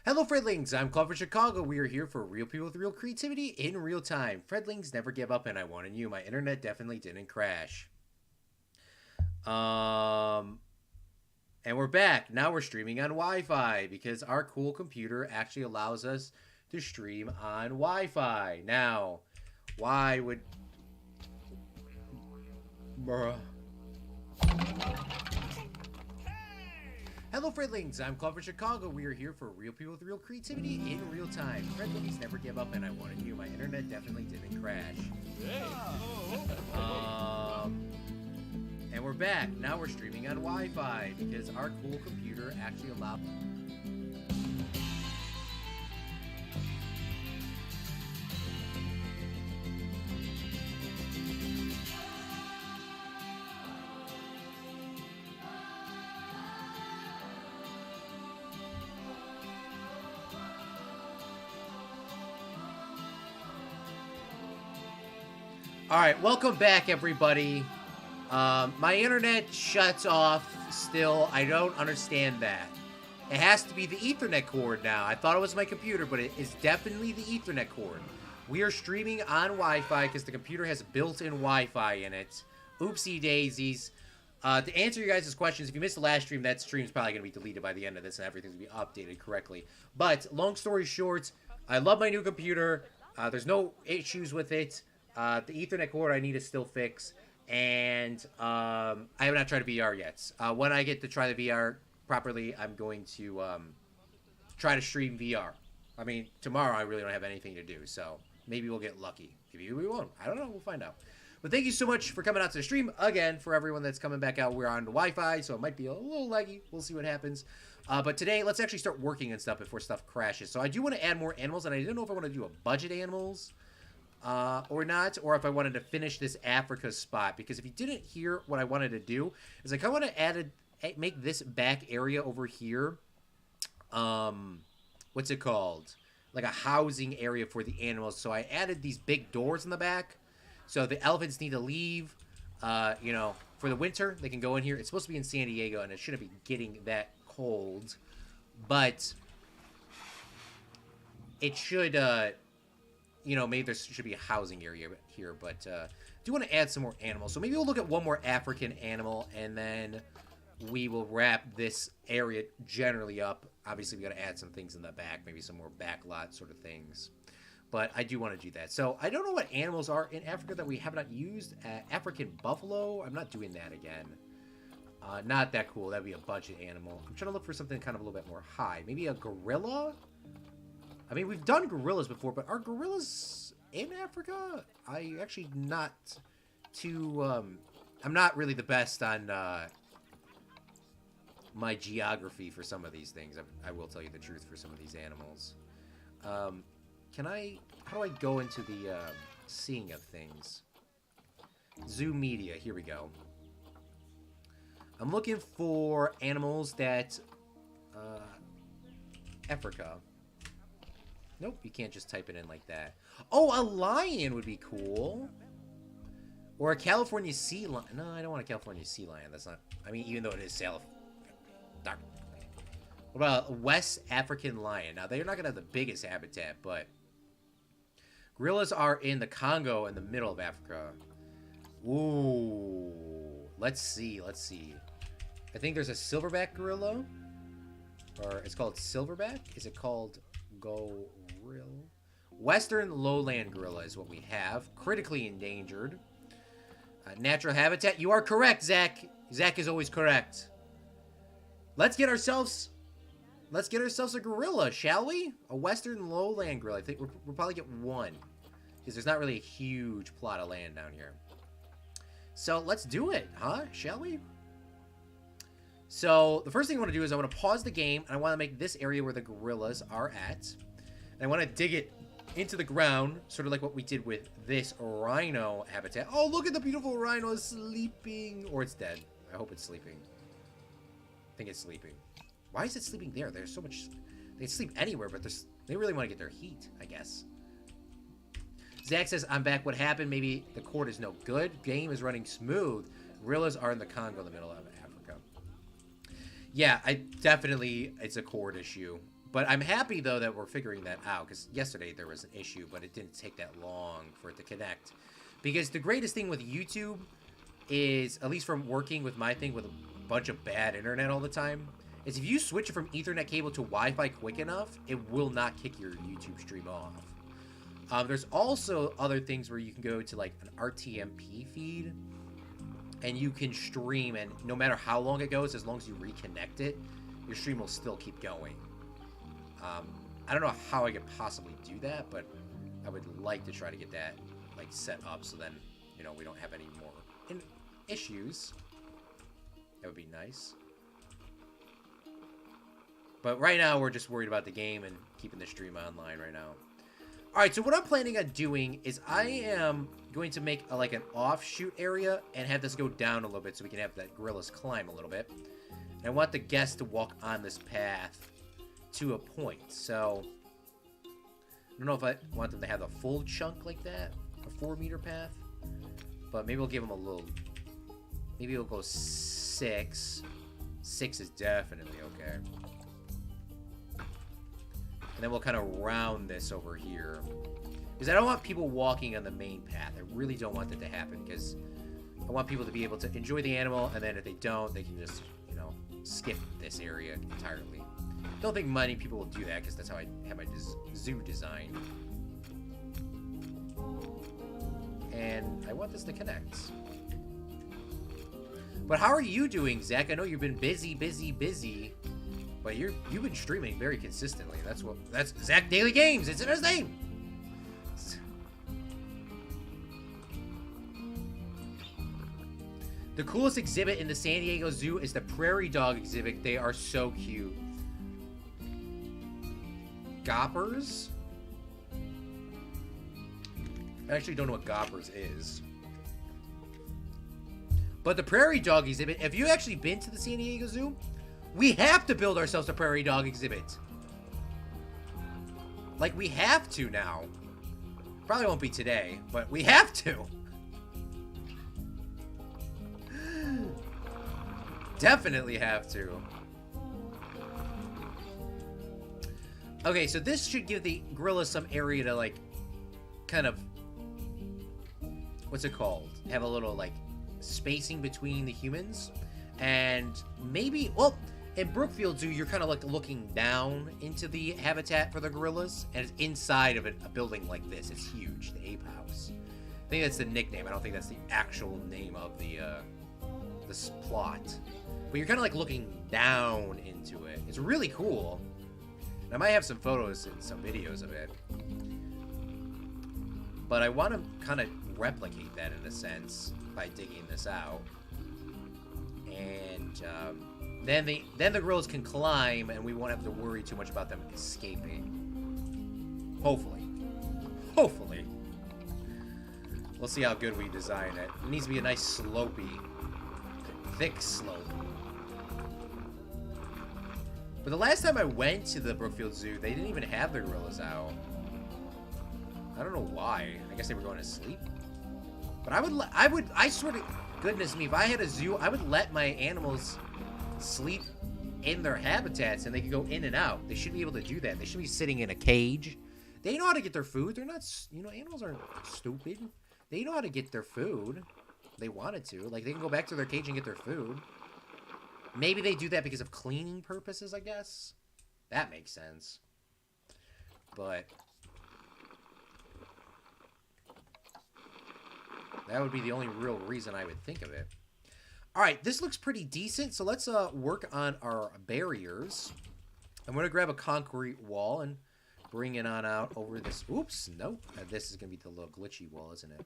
Hello, Fredlings. I'm Claude from Chicago. We are here for real people with real creativity in real time. Fredlings never give up, and I wanted you. My internet definitely didn't crash. Um, and we're back. Now we're streaming on Wi-Fi because our cool computer actually allows us to stream on Wi-Fi. Now, why would... Bruh. Hello, Fredlings. I'm Claude from Chicago. We are here for real people with real creativity in real time. Fredlings never give up, and I wanted you. My internet definitely didn't crash. And we're back. Now we're streaming on Wi-Fi because our cool computer actually allows... Alright, welcome back, everybody. My internet shuts off still. I don't understand that. It has to be the Ethernet cord now. I thought it was my computer, but it is definitely the Ethernet cord. We are streaming on Wi-Fi because the computer has built-in Wi-Fi in it. Oopsie daisies. To answer you guys' questions, if you missed the last stream, that stream's probably going to be deleted by the end of this and everything's going to be updated correctly. But, long story short, I love my new computer. There's no issues with it. The Ethernet cord I need to still fix, and I have not tried VR yet. When I get to try the VR properly, I'm going to try to stream VR. I mean, tomorrow I really don't have anything to do, so maybe we'll get lucky. Maybe we won't. I don't know. We'll find out. But thank you so much for coming out to the stream. Again, for everyone that's coming back out, we're on the Wi-Fi, so it might be a little laggy. We'll see what happens. But today, let's actually start working and stuff before stuff crashes. So I do want to add more animals, and I didn't know if I want to do a budget animals or not, or if I wanted to finish this Africa spot, because if you didn't hear what I wanted to do, is like I want to make this back area over here, what's it called? Like a housing area for the animals. So I added these big doors in the back, so the elephants need to leave, you know, for the winter, they can go in here. It's supposed to be in San Diego, and it shouldn't be getting that cold, but it should, you know, maybe there should be a housing area here, but I do want to add some more animals. So maybe we'll look at one more African animal, and then we will wrap this area generally up. Obviously, we got to add some things in the back, maybe some more backlot sort of things. But I do want to do that. So I don't know what animals are in Africa that we have not used. African buffalo, I'm not doing that again. Not that cool. That'd be a budget animal. I'm trying to look for something kind of a little bit more high. Maybe a gorilla? I mean, we've done gorillas before, but are gorillas in Africa? I actually not too, I'm not really the best on, my geography for some of these things. I will tell you the truth for some of these animals. How do I go into the, seeing of things? Zoo media, here we go. I'm looking for animals that, Africa. Nope, you can't just type it in like that. Oh, a lion would be cool. Or a California sea lion. No, I don't want a California sea lion. That's not... I mean, even though it is What about a West African lion? Now, they're not going to have the biggest habitat, but... Gorillas are in the Congo in the middle of Africa. Ooh. Let's see. I think there's a silverback gorilla. Or it's called silverback. Is it called... Gorilla. Western lowland gorilla is what we have. Critically endangered. Natural habitat. You are correct, Zach. Zach is always correct. Let's get ourselves a gorilla, shall we? A western lowland gorilla. I think we'll probably get one, because there's not really a huge plot of land down here. So let's do it, huh? Shall we? So, the first thing I want to do is I want to pause the game, and I want to make this area where the gorillas are at. And I want to dig it into the ground, sort of like what we did with this rhino habitat. Oh, look at the beautiful rhino sleeping. Or it's dead. I hope it's sleeping. I think it's sleeping. Why is it sleeping there? There's so much... They sleep anywhere, but they really want to get their heat, I guess. Zach says, I'm back. What happened? Maybe the cord is no good. Game is running smooth. Gorillas are in the Congo, in the middle of Africa. Yeah, it's a cord issue. But I'm happy, though, that we're figuring that out, because yesterday there was an issue, but it didn't take that long for it to connect. Because the greatest thing with YouTube is, at least from working with my thing with a bunch of bad internet all the time, is if you switch it from Ethernet cable to Wi-Fi quick enough, it will not kick your YouTube stream off. There's also other things where you can go to, like, an RTMP feed, and you can stream, and no matter how long it goes, as long as you reconnect it, your stream will still keep going. I don't know how I could possibly do that, but I would like to try to get that, like, set up so then, you know, we don't have any more issues. That would be nice. But right now, we're just worried about the game and keeping the stream online right now. Alright, so what I'm planning on doing is I am going to make, like, an offshoot area and have this go down a little bit so we can have that gorillas climb a little bit. And I want the guests to walk on this path to a point. So, I don't know if I want them to have a full chunk like that, a 4-meter path. But maybe we'll give them a little, maybe we'll go 6. 6 is definitely okay. And then we'll kind of round this over here. Because I don't want people walking on the main path. I really don't want that to happen, because I want people to be able to enjoy the animal, and then if they don't, they can just, you know, skip this area entirely. Don't think many people will do that, because that's how I have my zoo designed. And I want this to connect. But how are you doing, Zach? I know you've been busy. But you've been streaming very consistently. That's Zach Daily Games. It's in his name. The coolest exhibit in the San Diego Zoo is the prairie dog exhibit. They are so cute. Goppers? I actually don't know what Goppers is. But the prairie dog exhibit, have you actually been to the San Diego Zoo? We have to build ourselves a prairie dog exhibit. Like, we have to now. Probably won't be today, but we have to. Definitely have to. Okay, so this should give the gorillas some area to, like, kind of, what's it called? Have a little, like, spacing between the humans. And maybe, well, in Brookfield Zoo, you're kind of like looking down into the habitat for the gorillas, and it's inside of a building like this. It's huge, the Ape House. I think that's the nickname. I don't think that's the actual name of the this plot. But you're kind of like looking down into it. It's really cool. And I might have some photos and some videos of it. But I want to kind of replicate that in a sense by digging this out. And then the gorillas can climb, and we won't have to worry too much about them escaping. Hopefully. Hopefully. We'll see how good we design it. It needs to be a nice slopey, thick slope. But the last time I went to the Brookfield Zoo, they didn't even have the gorillas out. I don't know why. I guess they were going to sleep. But I swear to goodness me, if I had a zoo, I would let my animals sleep in their habitats and they could go in and out. They should be able to do that. They should be sitting in a cage. They know how to get their food. They're not, you know, animals aren't stupid. They know how to get their food. They wanted to. Like, they can go back to their cage and get their food. Maybe they do that because of cleaning purposes, I guess. That makes sense. But that would be the only real reason I would think of it. Alright, this looks pretty decent, so let's work on our barriers. I'm going to grab a concrete wall and bring it on out over this. Oops, nope. This is going to be the little glitchy wall, isn't it?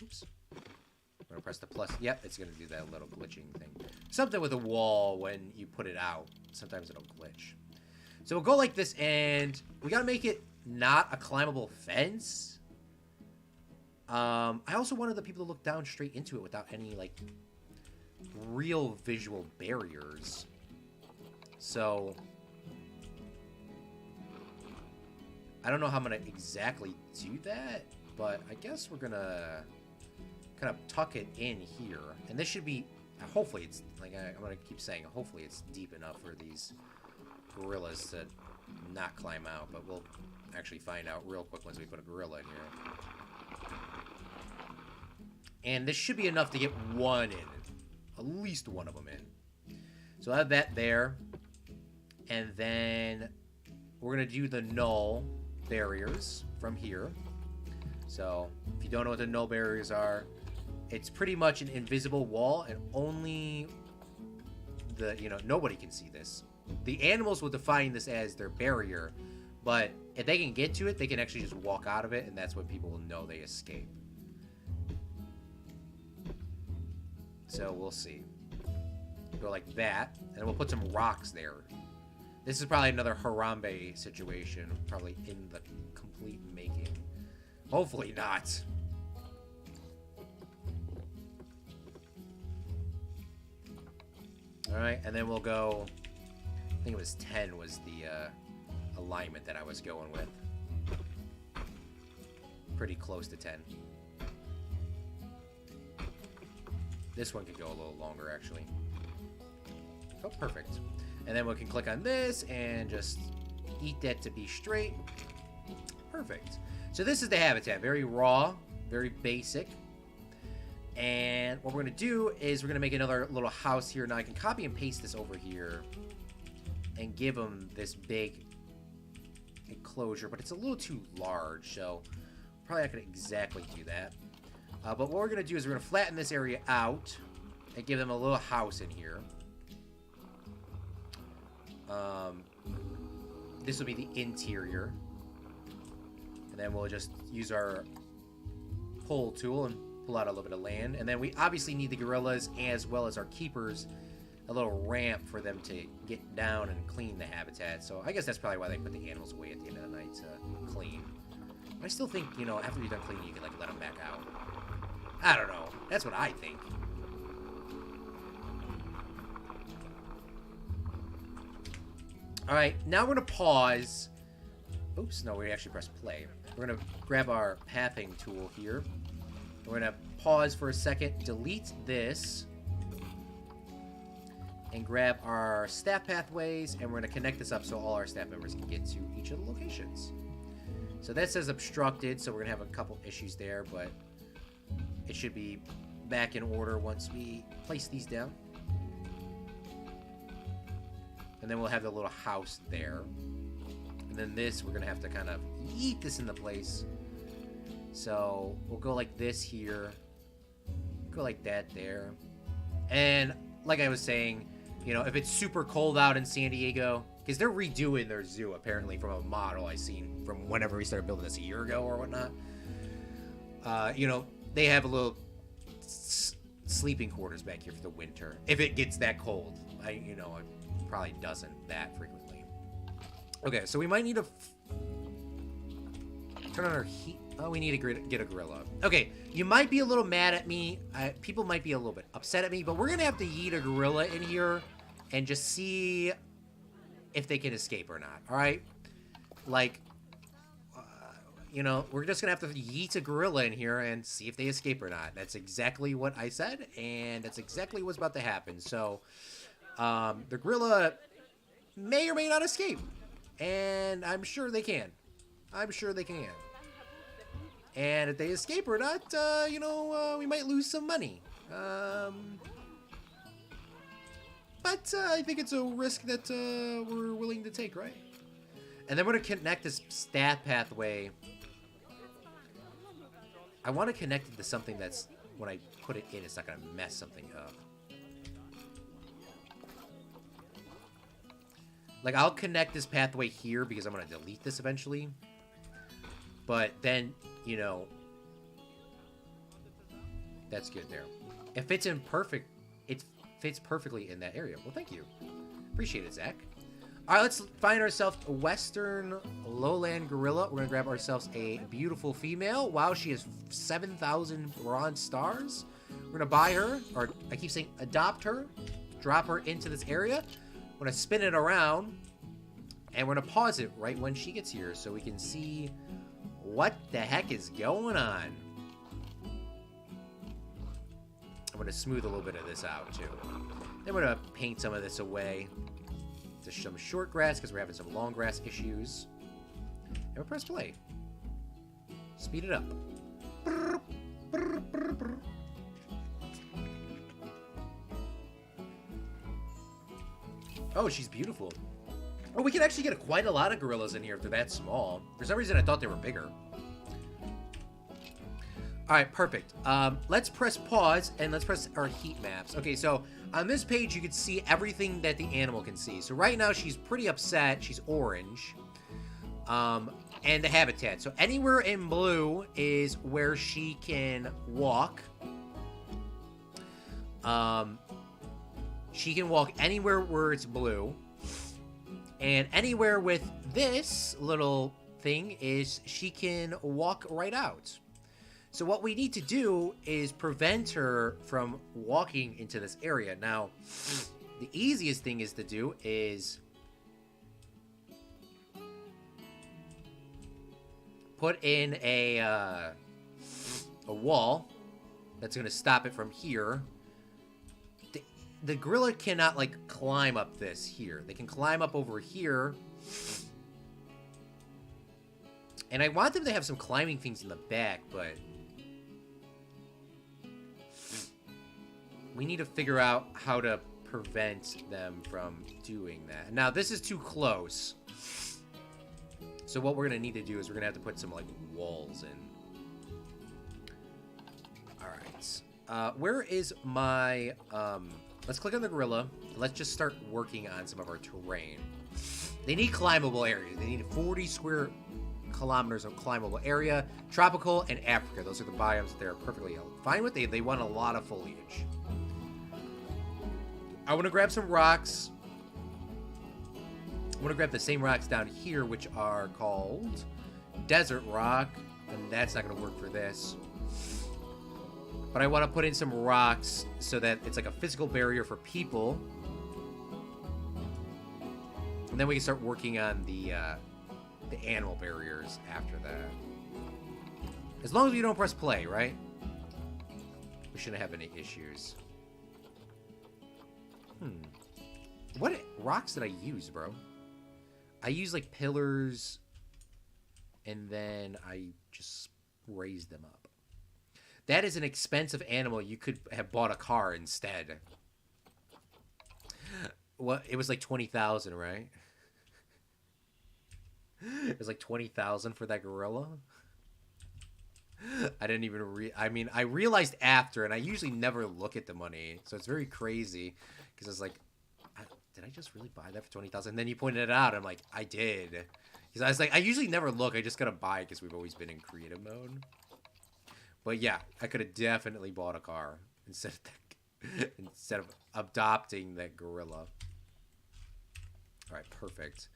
Oops. I'm going to press the plus. Yep, it's going to do that little glitching thing. Something with a wall when you put it out. Sometimes it'll glitch. So we'll go like this, and we got to make it not a climbable fence. I also wanted the people to look down straight into it without any, like, real visual barriers. So I don't know how I'm going to exactly do that, but I guess we're going to kind of tuck it in here. And this should be, hopefully it's, like I'm going to keep saying, hopefully it's deep enough for these gorillas to not climb out, but we'll actually find out real quick once we put a gorilla in here. And this should be enough to get one in. At least one of them in. So I have that there. And then we're going to do the null barriers from here. So if you don't know what the null barriers are, it's pretty much an invisible wall, and only the, nobody can see this. The animals will define this as their barrier, but if they can get to it, they can actually just walk out of it, and that's when people will know they escape. So we'll see. Go like that, and we'll put some rocks there. This is probably another Harambe situation, probably in the complete making. Hopefully not. Alright, and then we'll go... I think it was 10 was the alignment that I was going with. Pretty close to 10. This one could go a little longer, actually. Oh, perfect. And then we can click on this and just eat that to be straight. Perfect. So this is the habitat. Very raw, very basic. And what we're going to do is we're going to make another little house here. Now I can copy and paste this over here and give them this big enclosure, but it's a little too large, so probably not going to exactly do that. But what we're going to do is we're going to flatten this area out and give them a little house in here. This will be the interior. And then we'll just use our pull tool and pull out a little bit of land. And then we obviously need the gorillas as well as our keepers, a little ramp for them to get down and clean the habitat. So I guess that's probably why they put the animals away at the end of the night to clean. I still think, after you're done cleaning, you can, let them back out. I don't know. That's what I think. Alright, now we're going to pause. Oops, no, we actually press play. We're going to grab our pathing tool here. We're going to pause for a second, delete this, and grab our staff pathways, and we're going to connect this up so all our staff members can get to each of the locations. So that says obstructed, so we're going to have a couple issues there, but it should be back in order once we place these down. And then we'll have the little house there. And then this, we're going to have to kind of yeet this into place. So we'll go like this here. Go like that there. And like I was saying, if it's super cold out in San Diego, because they're redoing their zoo apparently from a model I seen from whenever we started building this a year ago or whatnot. They have a little sleeping quarters back here for the winter. If it gets that cold. It probably doesn't that frequently. Okay, so we might need to turn on our heat. Oh, we need to get a gorilla. Okay, you might be a little mad at me. People might be a little bit upset at me, but we're going to have to yeet a gorilla in here and just see if they can escape or not, all right? We're just going to have to yeet a gorilla in here and see if they escape or not. That's exactly what I said, and that's exactly what's about to happen. So, the gorilla may or may not escape, and I'm sure they can. I'm sure they can. And if they escape or not, we might lose some money. But I think it's a risk that we're willing to take, right? And then we're going to connect this staff pathway. I want to connect it to something that's, when I put it in, it's not going to mess something up. I'll connect this pathway here because I'm going to delete this eventually. But then, that's good there. It fits in perfect. It fits perfectly in that area. Well, thank you. Appreciate it, Zach. All right, let's find ourselves a Western Lowland gorilla. We're going to grab ourselves a beautiful female. Wow, she has 7,000 bronze stars. We're going to buy her, or I keep saying adopt her, drop her into this area. We're going to spin it around, and we're going to pause it right when she gets here so we can see what the heck is going on. I'm going to smooth a little bit of this out, too. Then we're going to paint some of this away to some short grass because we're having some long grass issues. And we'll press play. Speed it up. Oh, she's beautiful. Oh, we can actually get quite a lot of gorillas in here if they're that small. For some reason, I thought they were bigger. All right, perfect. Let's press pause and let's press our heat maps. Okay, so on this page, you can see everything that the animal can see. So right now, she's pretty upset. She's orange. And the habitat. So anywhere in blue is where she can walk. She can walk anywhere where it's blue. And anywhere with this little thing is she can walk right out. So what we need to do is prevent her from walking into this area. Now, the easiest thing is to do is put in a wall that's going to stop it from here. The gorilla cannot, like, climb up this here. They can climb up over here. And I want them to have some climbing things in the back, but we need to figure out how to prevent them from doing that. Now, this is too close. So what we're going to need to do is we're going to have to put some, like, walls in. All right. Where is my... Let's click on the gorilla. Let's just start working on some of our terrain. They need climbable areas. They need 40 square kilometers of climbable area. Tropical and Africa. Those are the biomes that they're perfectly fine with. They want a lot of foliage. I want to grab some rocks. I want to grab the same rocks down here, which are called desert rock. And that's not going to work for this. But I want to put in some rocks so that it's like a physical barrier for people. And then we can start working on the animal barriers after that. As long as you don't press play, right? We shouldn't have any issues. What rocks did I use, bro? I used like pillars. And then I just raised them up. That is an expensive animal. You could have bought a car instead. Well, it was like 20,000, right? It was like 20,000 for that gorilla. I didn't even I mean, I realized after, and I usually never look at the money, so it's very crazy because I was like, did I just really buy that for 20,000? And then you pointed it out. I'm like, I did. Because I was like, I usually never look. I just gotta buy it because we've always been in creative mode. But yeah, I could have definitely bought a car instead of adopting that gorilla. All right, perfect.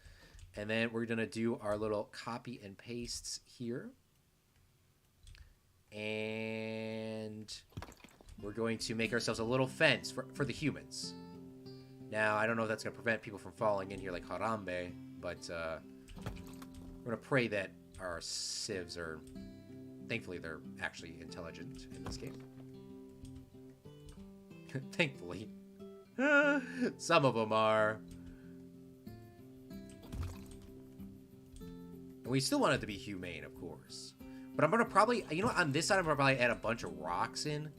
And then we're gonna do our little copy and pastes here. And we're going to make ourselves a little fence for the humans. Now, I don't know if that's gonna prevent people from falling in here like Harambe, but we're gonna pray that our civs are... Thankfully, they're actually intelligent in this game. Thankfully. Some of them are. And we still want it to be humane, of course. But I'm going to probably... You know, on this side, I'm going to probably add a bunch of rocks in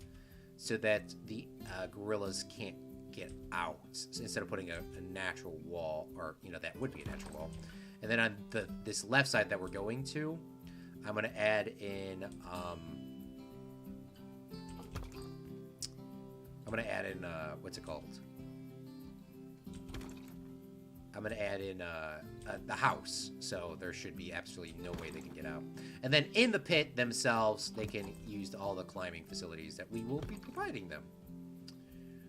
so that the gorillas can't get out. So instead of putting a natural wall, or, you know, that would be a natural wall. And then on this left side that we're going to... I'm going to add in, what's it called? I'm going to add in the house, so there should be absolutely no way they can get out. And then in the pit themselves, they can use all the climbing facilities that we will be providing them,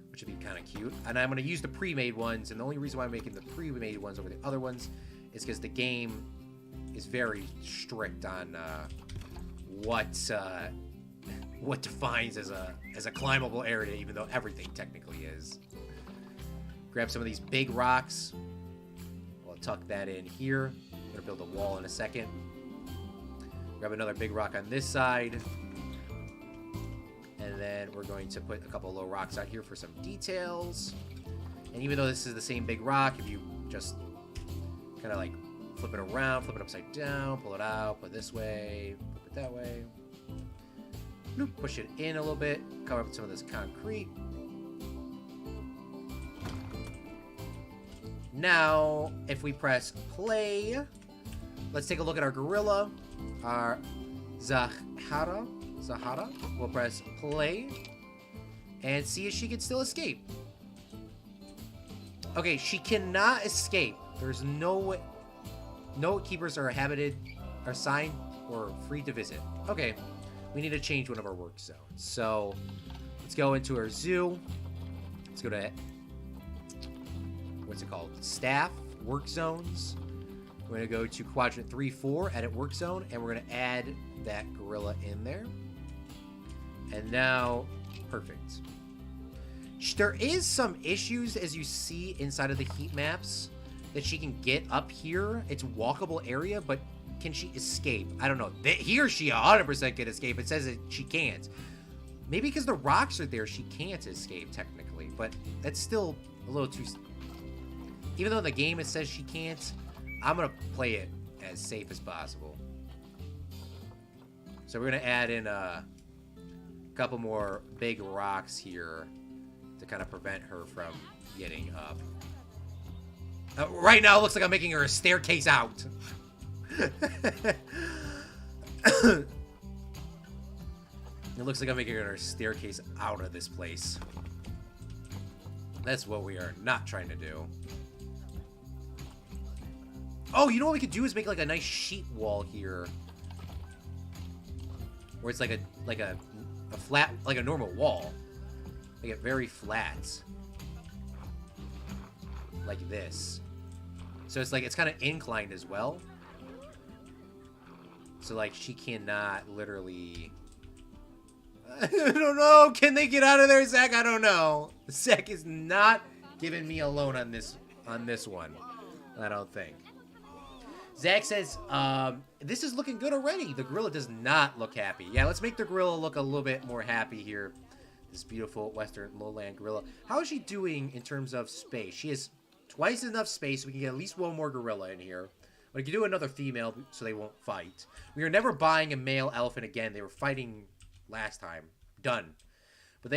which would be kind of cute. And I'm going to use the pre-made ones, and the only reason why I'm making the pre-made ones over the other ones is because the game is very strict on what defines as a climbable area, even though everything technically is. Grab some of these big rocks. We'll tuck that in here. I'm gonna build a wall in a second. Grab another big rock on this side. And then we're going to put a couple of little rocks out here for some details. And even though this is the same big rock, if you just Kind of like flip it around, flip it upside down, pull it out, put it this way, flip it that way. Bloop, push it in a little bit, cover up some of this concrete. Now, if we press play, let's take a look at our gorilla, our Zahara. We'll press play and see if she can still escape. Okay, she cannot escape. There's no way. No keepers are habited, are assigned, or free to visit. Okay, we need to change one of our work zones. So let's go into our zoo. Let's go to, what's it called? Staff, work zones. We're going to go to quadrant 3, 4, edit work zone, and we're going to add that gorilla in there. And now, perfect. There is some issues, as you see inside of the heat maps, that she can get up here. It's walkable area, but can she escape? I don't know. He or she 100% can escape. It says that she can't. Maybe because the rocks are there, she can't escape, technically. But that's still a little too... Even though in the game it says she can't, I'm going to play it as safe as possible. So we're going to add in a couple more big rocks here to kind of prevent her from getting up. Right now, it looks like I'm making her a staircase out. It looks like I'm making her a staircase out of this place. That's what we are not trying to do. Oh, you know what we could do is make like a nice sheet wall here, where it's like a flat, like a normal wall. Make it very flat, like this. So it's like it's kind of inclined as well. So like she cannot literally. I don't know. Can they get out of there, Zach? I don't know. Zach is not giving me a loan on this one. I don't think. Zach says, this is looking good already. The gorilla does not look happy. Yeah, let's make the gorilla look a little bit more happy here. This beautiful Western Lowland gorilla. How is she doing in terms of space? She has twice enough space, so we can get at least one more gorilla in here. We can do another female so they won't fight. We are never buying a male elephant again. They were fighting last time. Done. But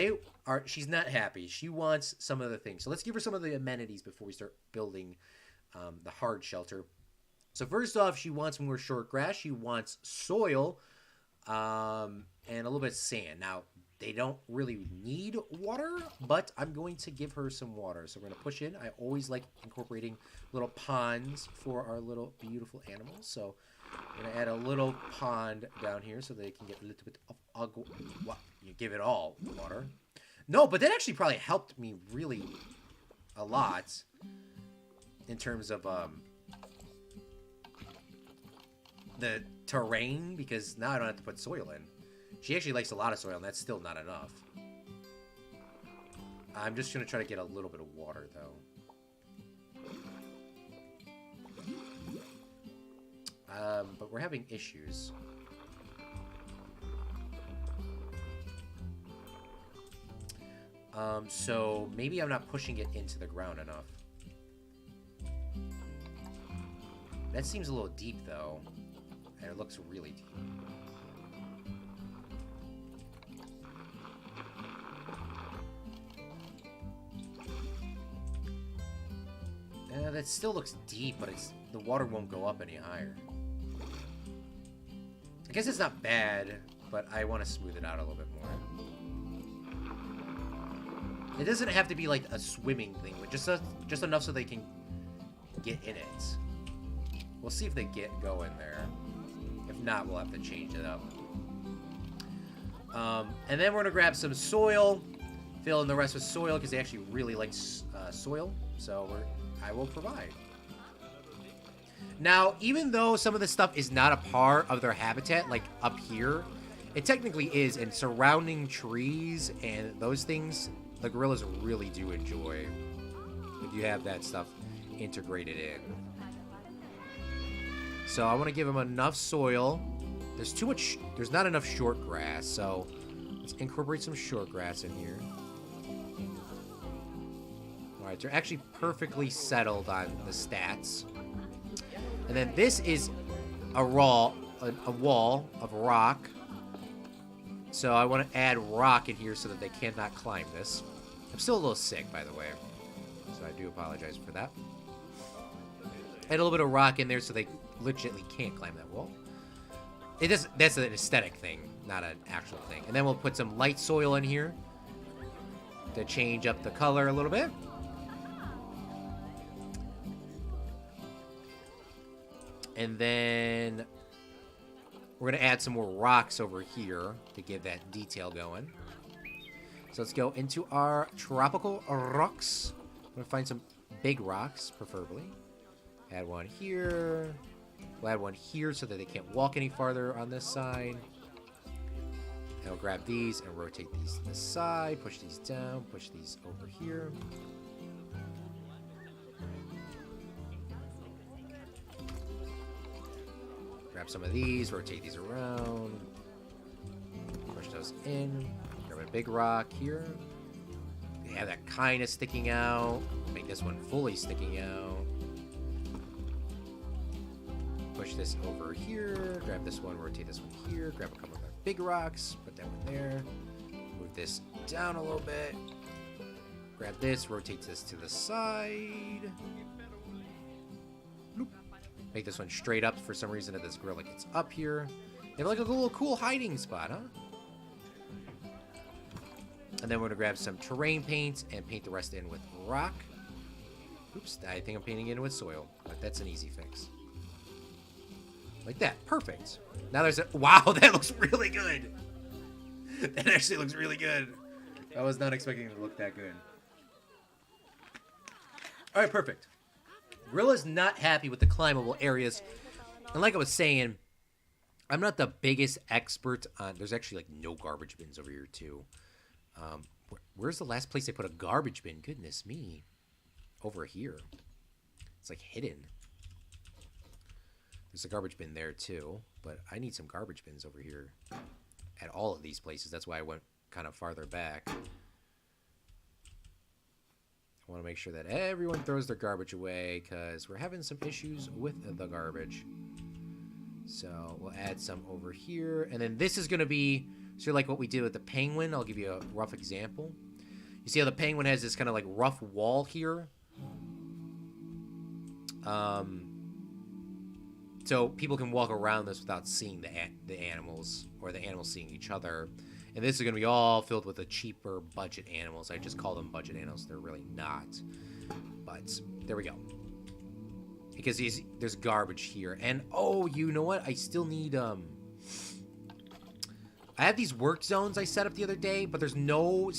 she's not happy. She wants some of the things. So let's give her some of the amenities before we start building the hard shelter. So first off, she wants more short grass. She wants soil and a little bit of sand. Now, they don't really need water, but I'm going to give her some water. So we're going to push in. I always like incorporating little ponds for our little beautiful animals. So I'm going to add a little pond down here so they can get a little bit of you give it all water. No, but that actually probably helped me really a lot in terms of the terrain, because now I don't have to put soil in. She actually likes a lot of soil, and that's still not enough. I'm just going to try to get a little bit of water, though. But we're having issues. So maybe I'm not pushing it into the ground enough. That seems a little deep, though. And it looks really deep. That still looks deep, but the water won't go up any higher. I guess it's not bad, but I want to smooth it out a little bit more. It doesn't have to be like a swimming thing, but just enough so they can get in it. We'll see if they go in there. If not, we'll have to change it up. And then we're gonna grab some soil, fill in the rest with soil because they actually really like soil. So I will provide. Now, even though some of this stuff is not a part of their habitat, like up here, it technically is, and surrounding trees and those things, the gorillas really do enjoy if you have that stuff integrated in. So I want to give them enough soil. There's not enough short grass, so let's incorporate some short grass in here. Alright, they're actually perfectly settled on the stats. And then this is a wall of rock. So I want to add rock in here so that they cannot climb this. I'm still a little sick, by the way. So I do apologize for that. Add a little bit of rock in there so they legitimately can't climb that wall. That's an aesthetic thing, not an actual thing. And then we'll put some light soil in here to change up the color a little bit. And then we're going to add some more rocks over here to give that detail going. So let's go into our tropical rocks. I'm going to find some big rocks, preferably. Add one here. We'll add one here so that they can't walk any farther on this side. And we'll grab these and rotate these to the side. Push these down. Push these over here. Grab some of these. Rotate these around. Push those in. Grab a big rock here. They have that kind of sticking out. Make this one fully sticking out. Push this over here. Grab this one. Rotate this one here. Grab a couple of big rocks. Put that one there. Move this down a little bit. Grab this. Rotate this to the side. Bloop. Make this one straight up. For some reason, this gorilla gets up here. They have like a little cool hiding spot, huh? And then we're going to grab some terrain paint and paint the rest in with rock. Oops, I think I'm painting it in with soil, but that's an easy fix. Like that. Perfect. Now there's a... Wow, that looks really good. That actually looks really good. I was not expecting it to look that good. All right, perfect. Gorilla's not happy with the climbable areas. And like I was saying, I'm not the biggest expert on... There's actually like no garbage bins over here too. Where's the last place they put a garbage bin? Goodness me. Over here. It's like hidden. There's a garbage bin there too, but I need some garbage bins over here at all of these places. That's why I went kind of farther back. I want to make sure that everyone throws their garbage away because we're having some issues with the garbage. So we'll add some over here. And then this is going to be sort of like what we did with the penguin. I'll give you a rough example. You see how the penguin has this kind of like rough wall here? So people can walk around this without seeing the animals, or the animals seeing each other. And this is going to be all filled with the cheaper budget animals. I just call them budget animals. They're really not. But there we go. Because there's garbage here. And, oh, you know what? I still need... I have these work zones I set up the other day, but there's no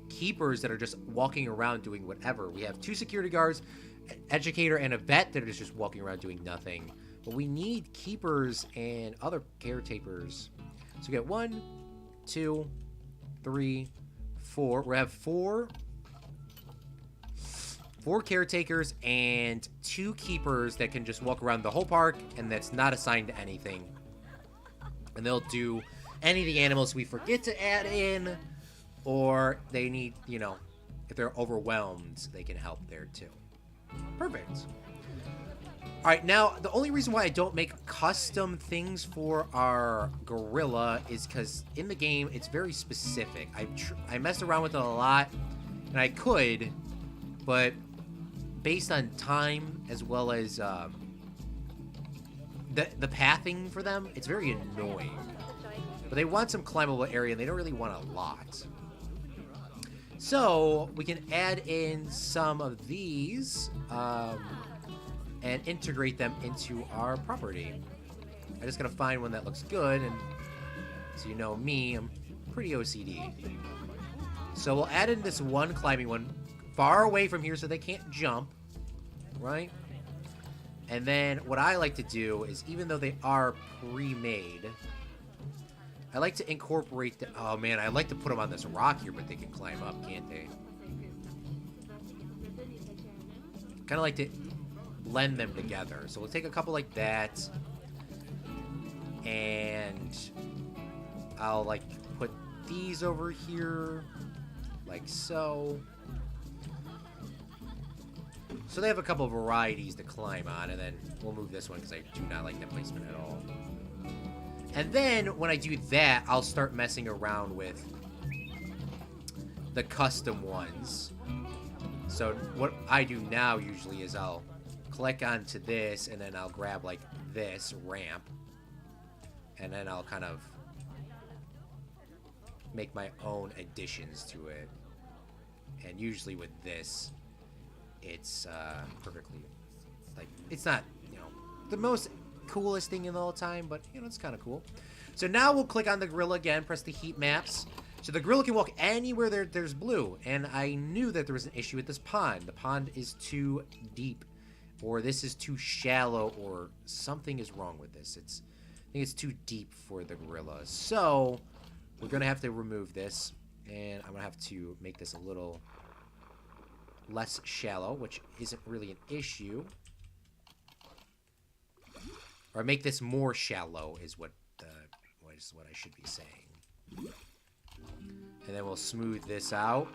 keepers that are just walking around doing whatever. We have 2 security guards, an educator, and a vet that are just walking around doing nothing. But we need keepers and other caretakers. So we get 1, 2, 3, 4. We have 4 caretakers and 2 keepers that can just walk around the whole park, and that's not assigned to anything. And they'll do any of the animals we forget to add in, or they need, you know, if they're overwhelmed, they can help there too. Perfect. All right, now, the only reason why I don't make custom things for our gorilla is because in the game, it's very specific. I messed around with it a lot, and I could, but based on time as well as the pathing for them, it's very annoying. But they want some climbable area, and they don't really want a lot. So, we can add in some of these, and integrate them into our property. I just gotta find one that looks good, and so you know me, I'm pretty OCD. So we'll add in this one climbing one far away from here so they can't jump, right? And then what I like to do is, even though they are pre-made, I like to incorporate the... Oh man, I like to put them on this rock here, but they can climb up, can't they? Kind of like to blend them together. So we'll take a couple like that, and I'll like put these over here like so. So they have a couple of varieties to climb on, and then we'll move this one because I do not like that placement at all. And then when I do that, I'll start messing around with the custom ones. So what I do now usually is I'll click onto this, and then I'll grab like this ramp, and then I'll kind of make my own additions to it. And usually with this, it's perfectly, like, it's not, you know, the most coolest thing in the whole time, but, you know, it's kind of cool. So now we'll click on the gorilla again, press the heat maps. So the gorilla can walk anywhere there's blue, and I knew that there was an issue with this pond. The pond is too deep, or this is too shallow, or something is wrong with this. I think it's too deep for the gorilla. So we're gonna have to remove this, and I'm gonna have to make this a little less shallow, which isn't really an issue. Or make this more shallow is what I should be saying. And then we'll smooth this out.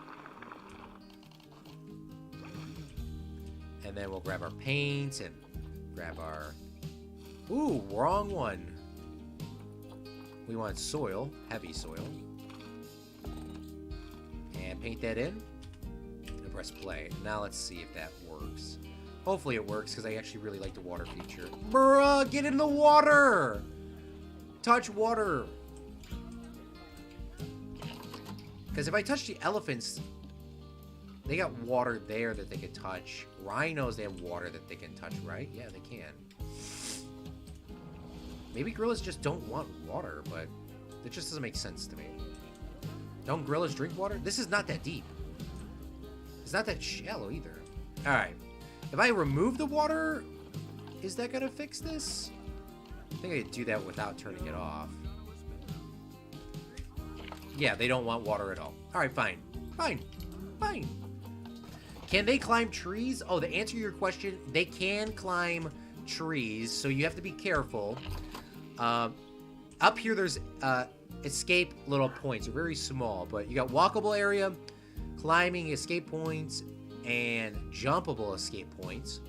And then we'll grab our paint and grab our... Ooh, wrong one. We want soil, heavy soil. And paint that in. And press play. Now let's see if that works. Hopefully it works, because I actually really like the water feature. Bruh, get in the water! Touch water! Because if I touch the elephants, they got water there that they can touch. Rhinos, they have water that they can touch, right? Yeah, they can. Maybe gorillas just don't want water, but it just doesn't make sense to me. Don't gorillas drink water? This is not that deep. It's not that shallow either. Alright. If I remove the water, is that gonna fix this? I think I could do that without turning it off. Yeah, they don't want water at all. Alright, fine. Fine. Fine. Can they climb trees? Oh, to answer your question, they can climb trees, so you have to be careful. Up here, there's escape little points. They're very small, but you got walkable area, climbing escape points, and jumpable escape points.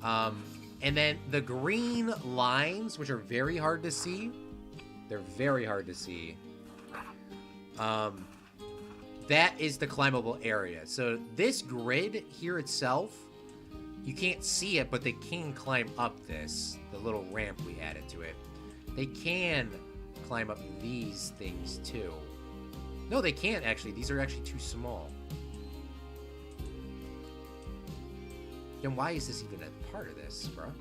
And then the green lines, which are very hard to see. They're very hard to see. That is the climbable area. So this grid here itself, you can't see it, but they can climb up this, the little ramp we added to it. They can climb up these things too. No, they can't actually. These are actually too small. Then why is this even a part of this, bro?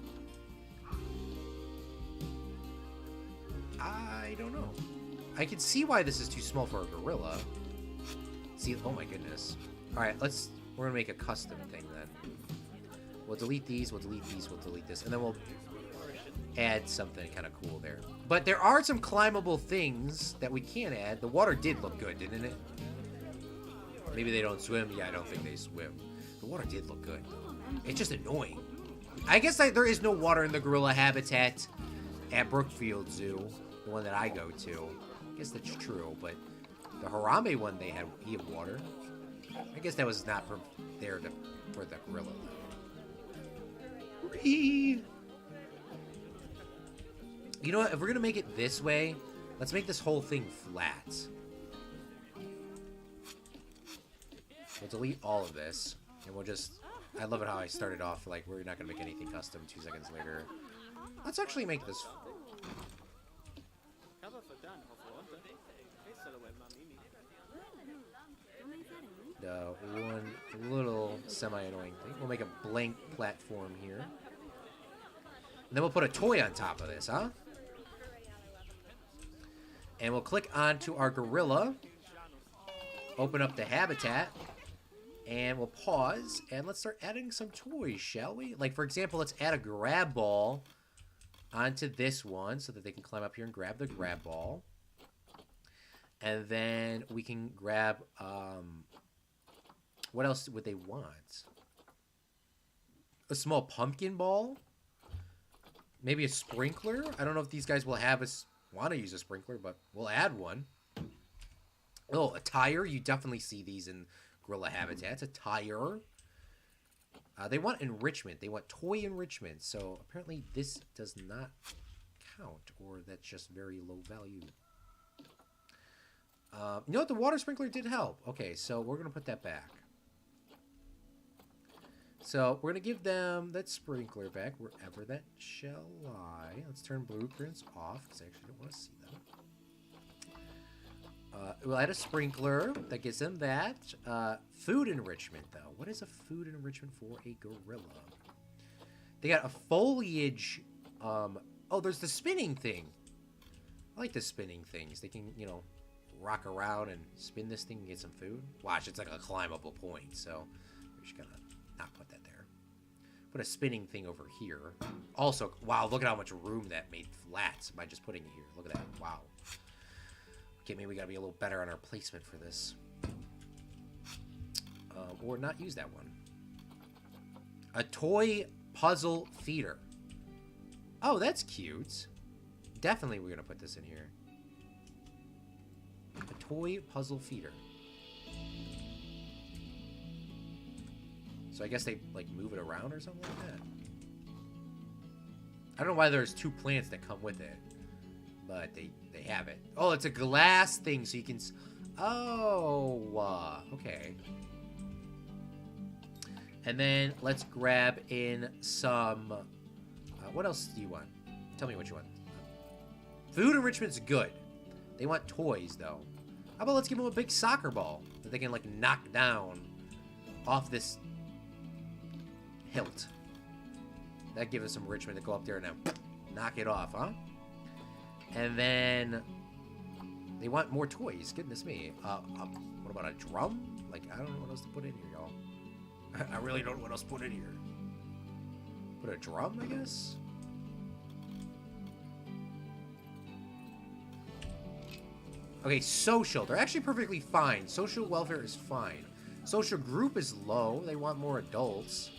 I don't know. I can see why this is too small for a gorilla. See, oh my goodness. All right, we're gonna make a custom thing then. We'll delete these, we'll delete these, we'll delete this, and then we'll add something kind of cool there. But there are some climbable things that we can add. The water did look good, didn't it? Maybe they don't swim. Yeah, I don't think they swim. The water did look good. It's just annoying. I guess there is no water in the gorilla habitat at Brookfield Zoo, the one that I go to. I guess that's true, but the Harambe one, he had water. I guess that was not for the gorilla. Whee! You know what? If we're gonna make it this way, let's make this whole thing flat. We'll delete all of this, and we'll just... I love it how I started off like we're not gonna make anything custom 2 seconds later. Let's actually make this... The one little semi-annoying thing. We'll make a blank platform here. And then we'll put a toy on top of this, huh? And we'll click onto our gorilla. Open up the habitat. And we'll pause. And let's start adding some toys, shall we? Like, for example, let's add a grab ball onto this one so that they can climb up here and grab the grab ball. And then we can grab... what else would they want? A small pumpkin ball? Maybe a sprinkler? I don't know if these guys will want to use a sprinkler, but we'll add one. Oh, a tire. You definitely see these in gorilla habitats. A tire. They want enrichment. They want toy enrichment. So apparently this does not count, or that's just very low value. You know what? The water sprinkler did help. Okay, so we're going to put that back. So we're going to give them that sprinkler back wherever that shall lie. Let's turn blueprints off because I actually don't want to see them. We'll add a sprinkler. That gives them that. Food enrichment, though. What is a food enrichment for a gorilla? They got a foliage. Oh, there's the spinning thing. I like the spinning things. They can, you know, rock around and spin this thing and get some food. Watch, it's like a climbable point, so we're just gonna not put that there. Put a spinning thing over here. Also, wow, look at how much room that made flat by just putting it here. Look at that. Wow. Okay, maybe we gotta be a little better on our placement for this. Or not use that one. A toy puzzle feeder. Oh, that's cute. Definitely we're gonna put this in here. A toy puzzle feeder. So I guess they, like, move it around or something like that. I don't know why there's 2 plants that come with it. But they have it. Oh, it's a glass thing, so you can... Oh, okay. And then let's grab in some... what else do you want? Tell me what you want. Food enrichment's good. They want toys, though. How about let's give them a big soccer ball that they can, like, knock down off this hilt. That gives us some enrichment to go up there and now knock it off, huh? And then they want more toys. Goodness me. What about a drum? Like, I don't know what else to put in here, y'all. I really don't know what else to put in here. Put a drum, I guess? Okay, social. They're actually perfectly fine. Social welfare is fine. Social group is low. They want more adults.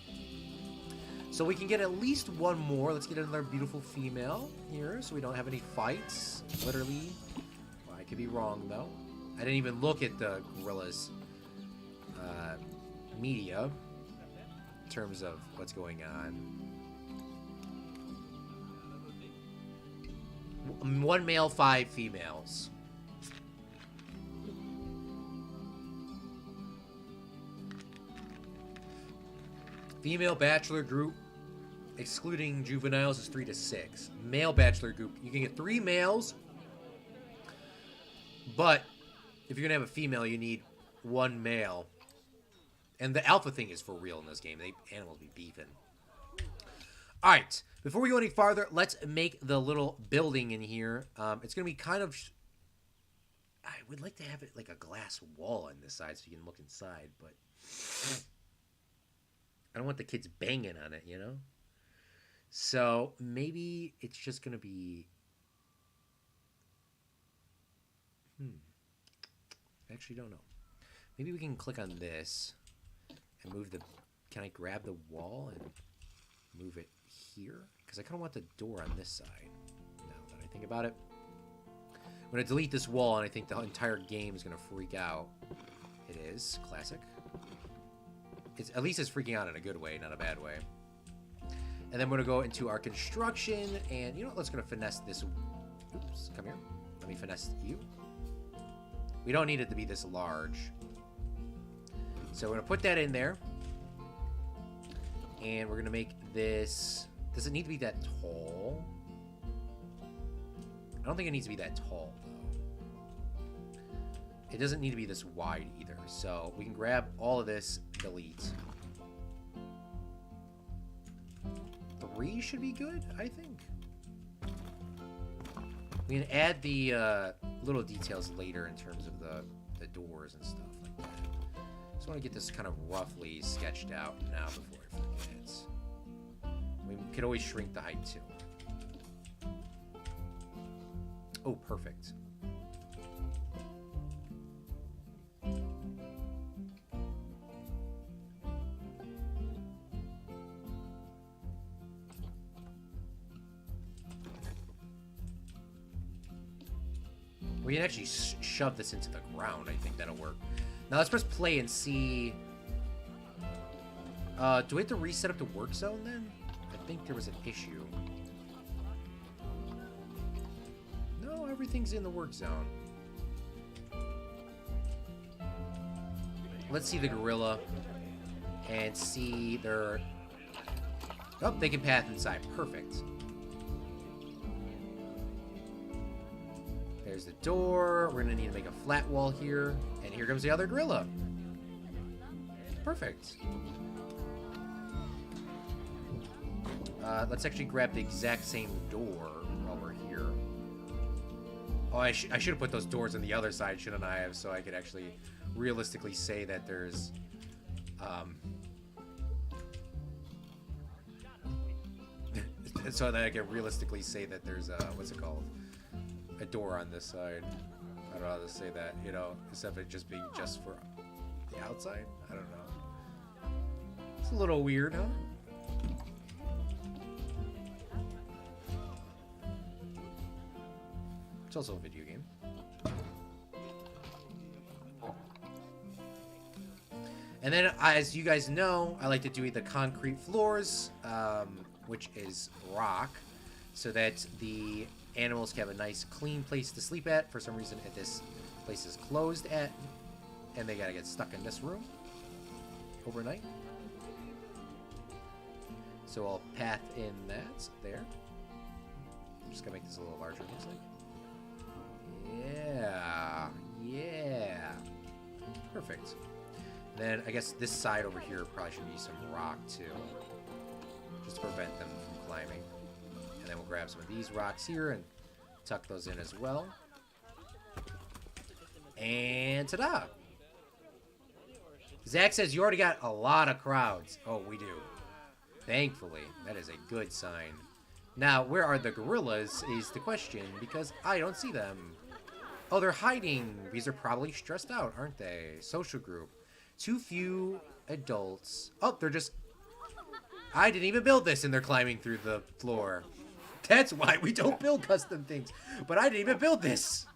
So we can get at least one more. Let's get another beautiful female here so we don't have any fights. Literally. Well, I could be wrong, though. I didn't even look at the gorilla's media in terms of what's going on. 1 male, 5 females. Female bachelor group, excluding juveniles, is 3 to 6. Male bachelor group, you can get 3 males, but if you're gonna have a female, you need 1 male. And the alpha thing is for real in this game. Animals be beefing. All right, before we go any farther, let's make the little building in here. It's gonna be kind of. I would like to have it like a glass wall on this side so you can look inside, but. I don't want the kids banging on it, you know? So maybe it's just going to be... I actually don't know. Maybe we can click on this and move the... Can I grab the wall and move it here? Because I kind of want the door on this side, now that I think about it. I'm going to delete this wall, and I think the entire game is going to freak out. It is. Classic. At least it's freaking out in a good way, not a bad way. And then we're going to go into our construction. And, you know what? Let's going to finesse this. Oops. Come here. Let me finesse you. We don't need it to be this large. So we're going to put that in there. And we're going to make this... Does it need to be that tall? I don't think it needs to be that tall, though. It doesn't need to be this wide either. So we can grab all of this, delete. 3 should be good, I think. We can add the little details later in terms of the doors and stuff like that. Just want to get this kind of roughly sketched out now before I forget. We could always shrink the height too. Oh, perfect. We can actually shove this into the ground. I think that'll work. Now let's press play and see. Do we have to reset up to work zone then? I think there was an issue. No, everything's in the work zone. Let's see the gorilla and see their... Oh, they can path inside. Perfect. There's the door. We're going to need to make a flat wall here. And here comes the other gorilla. Perfect. Let's actually grab the exact same door while we're here. Oh, I should have put those doors on the other side, shouldn't I have? So I could actually realistically say that there's... so that I can realistically say that there's, what's it called? A door on this side. I don't know how to say that, you know, instead of it just being just for the outside. I don't know. It's a little weird, huh? It's also a video game. And then, as you guys know, I like to do the concrete floors, which is rock, so that the animals can have a nice, clean place to sleep at. For some reason, this place is closed at, and they gotta get stuck in this room overnight. So I'll path in that there. I'm just gonna make this a little larger, it looks like. Yeah, yeah. Perfect. Then I guess this side over here probably should be some rock too, just to prevent them from climbing. And then we'll grab some of these rocks here and tuck those in as well. And ta-da! Zach says you already got a lot of crowds. Oh, we do. Thankfully, that is a good sign. Now, where are the gorillas is the question, because I don't see them. Oh, they're hiding. These are probably stressed out, aren't they? Social group. Too few adults. Oh, they're just... I didn't even build this, and they're climbing through the floor. That's why we don't build custom things. But I didn't even build this.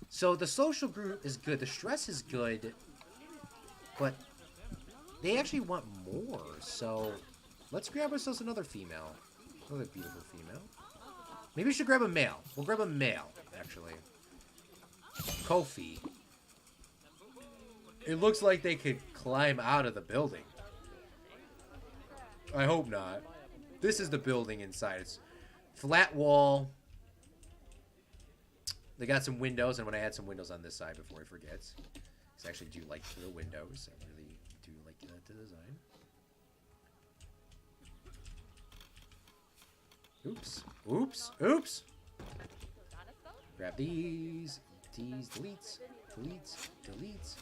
So the social group is good. The stress is good. But they actually want more. So let's grab ourselves another female. Another beautiful female. Maybe we should grab a male. We'll grab a male, actually. Kofi. It looks like they could climb out of the building. I hope not. This is the building inside. It's flat wall. They got some windows, and when I add some windows on this side before I forget, because I actually do like the windows. I really do like the design. Oops. Oops. Oops. Grab these. These. Deletes. Deletes. Deletes.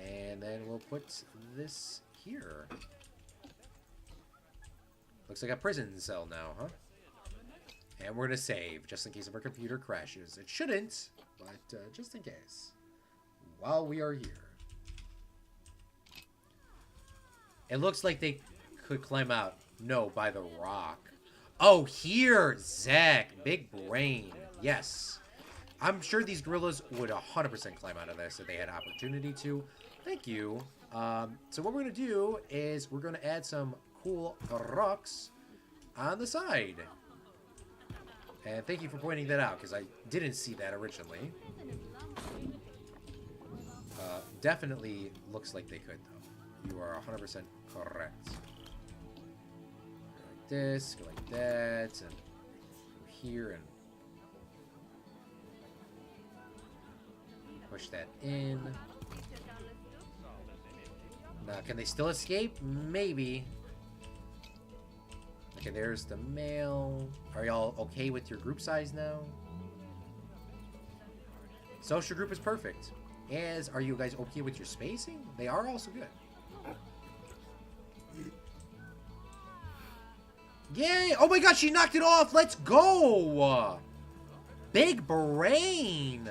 And then we'll put this here. Looks like a prison cell now, huh? And we're going to save, just in case if our computer crashes. It shouldn't, but just in case. While we are here. It looks like they could climb out. No, by the rock. Oh, here! Zach! Big brain. Yes. I'm sure these gorillas would 100% climb out of this if they had opportunity to. Thank you. So what we're going to do is we're going to add some cool rocks on the side. And thank you for pointing that out, because I didn't see that originally. Definitely looks like they could, though. You are 100% correct. Go like this, go like that, and go here, and push that in. Now, can they still escape? Maybe. Okay, there's the male. Are y'all okay with your group size now? Social group is perfect. As are you guys okay with your spacing? They are also good. Yay! Oh my god, she knocked it off! Let's go! Big brain!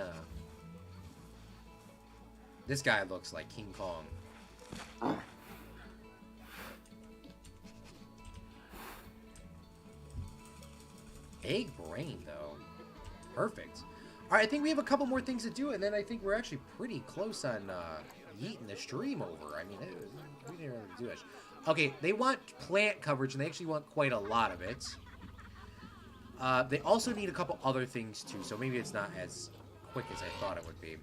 This guy looks like King Kong. Big brain, though. Perfect. All right, I think we have a couple more things to do, and then I think we're actually pretty close on yeeting the stream over. I mean, we didn't really do much. Okay, they want plant coverage, and they actually want quite a lot of it. They also need a couple other things, too, so maybe it's not as quick as I thought it would be.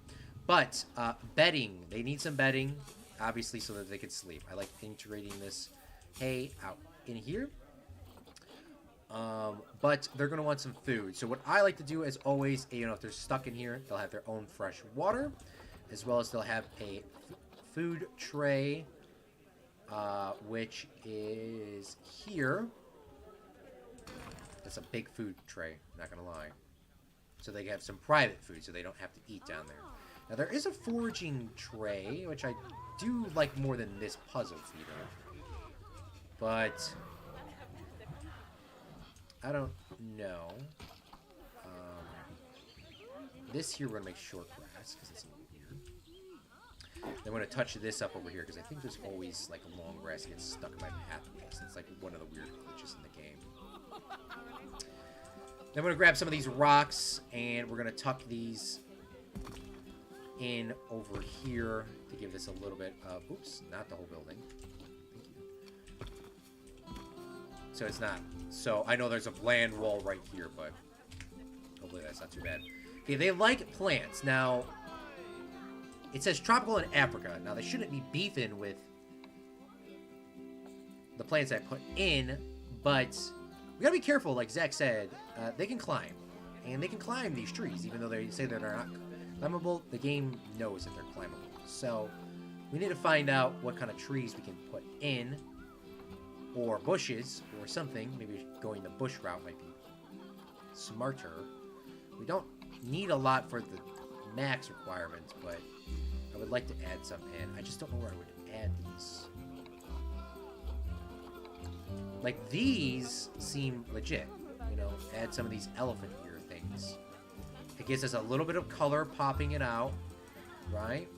But bedding. They need some bedding, obviously, so that they can sleep. I like integrating this hay out in here. But they're going to want some food. So what I like to do, as always, you know, if they're stuck in here, they'll have their own fresh water, as well as they'll have a food tray, which is here. That's a big food tray, not going to lie. So they have some private food, so they don't have to eat down there. Now, there is a foraging tray, which I do like more than this puzzle feeder. But I don't know. This here, we're going to make short grass, because it's weird. Then we're going to touch this up over here, because I think there's always, like, a long grass that gets stuck in my pathways. It's, like, one of the weird glitches in the game. Then we're going to grab some of these rocks, and we're going to tuck these in over here to give this a little bit of... Oops, not the whole building. Thank you. So it's not... So I know there's a land wall right here, but hopefully that's not too bad. Okay, they like plants. Now, it says tropical in Africa. Now, they shouldn't be beefing with the plants I put in, but we gotta be careful, like Zach said. They can climb, and they can climb these trees, even though they say that they're not climbable. The game knows that they're climbable. So we need to find out what kind of trees we can put in, or bushes, or something. Maybe going the bush route might be smarter. We don't need a lot for the max requirements, but I would like to add some in. I just don't know where I would add these. Like, these seem legit. You know, add some of these elephant ear things. It gives us a little bit of color popping it out, right?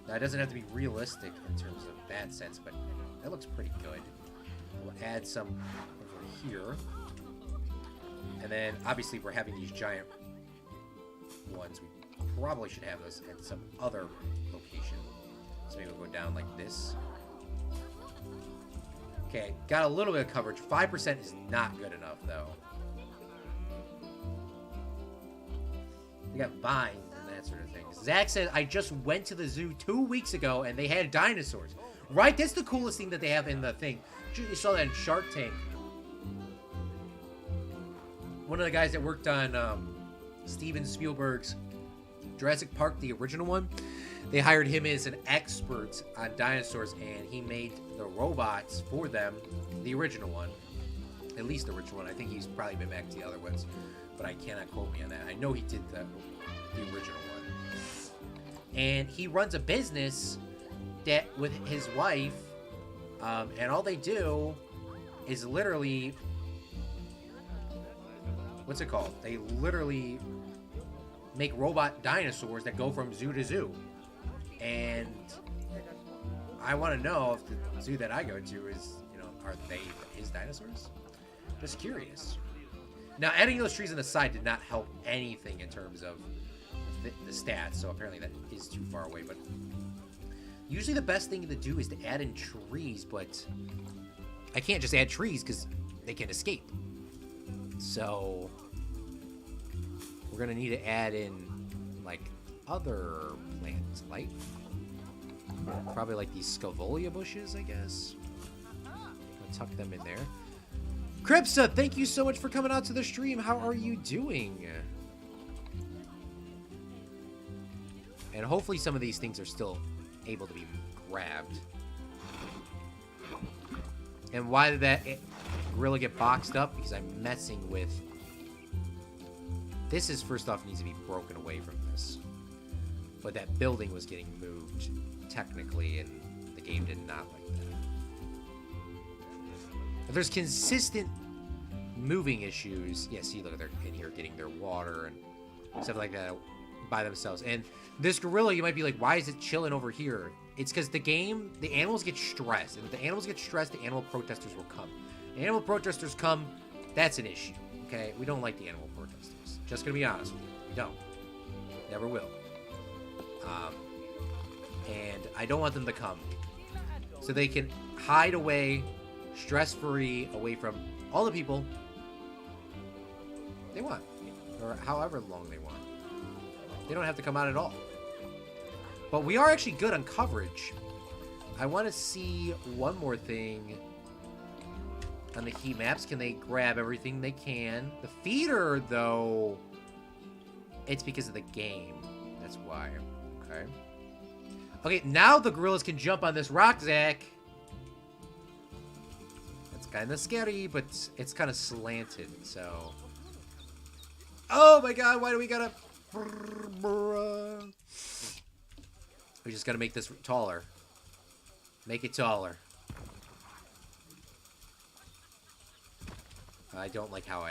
Now, it doesn't have to be realistic in terms of that sense, but that looks pretty good. We'll add some over here. And then, obviously, we're having these giant ones. We probably should have those at some other location. So maybe we'll go down like this. Okay, got a little bit of coverage. 5% is not good enough, though. We got vines and that sort of thing. Zach said, I just went to the zoo 2 weeks ago, and they had dinosaurs. Right? That's the coolest thing that they have in the thing. You saw that in Shark Tank. One of the guys that worked on Steven Spielberg's Jurassic Park, the original one, they hired him as an expert on dinosaurs, and he made the robots for them, the original one. At least the original one. I think he's probably been back to the other ones, but I cannot quote me on that. I know he did the original one. And he runs a business that with his wife, and all they do is literally... What's it called? They literally make robot dinosaurs that go from zoo to zoo. And I want to know if the zoo that I go to is, you know, are they his dinosaurs? Just curious. Now, adding those trees on the side did not help anything in terms of the stats, so apparently that is too far away. But usually the best thing to do is to add in trees, but I can't just add trees because they can escape. So we're gonna need to add in like other plants, like probably like these scavolia bushes, I guess. I'll tuck them in there. Cripsa, thank you so much for coming out to the stream. How are you doing? And hopefully some of these things are still able to be grabbed. And why did that gorilla get boxed up? Because I'm messing with... This is, first off, needs to be broken away from this. But that building was getting moved, technically, and the game did not like that. If there's consistent moving issues... Yeah, see, look, they're in here getting their water and stuff like that by themselves. And this gorilla, you might be like, why is it chilling over here? It's because the game, the animals get stressed. And if the animals get stressed, the animal protesters will come. The animal protesters come, that's an issue, okay? We don't like the animal protesters. Just gonna be honest with you. We don't. Never will. And I don't want them to come. So they can hide away, stress-free, away from all the people they want. Or however long they want. They don't have to come out at all. But we are actually good on coverage. I want to see one more thing on the heat maps. Can they grab everything they can? The feeder, though, it's because of the game. That's why. Okay. Okay, now the gorillas can jump on this rock, Zach. That's kind of scary, but it's kind of slanted, so... Oh my god, why do we gotta... We just gotta make this taller. Make it taller. I don't like how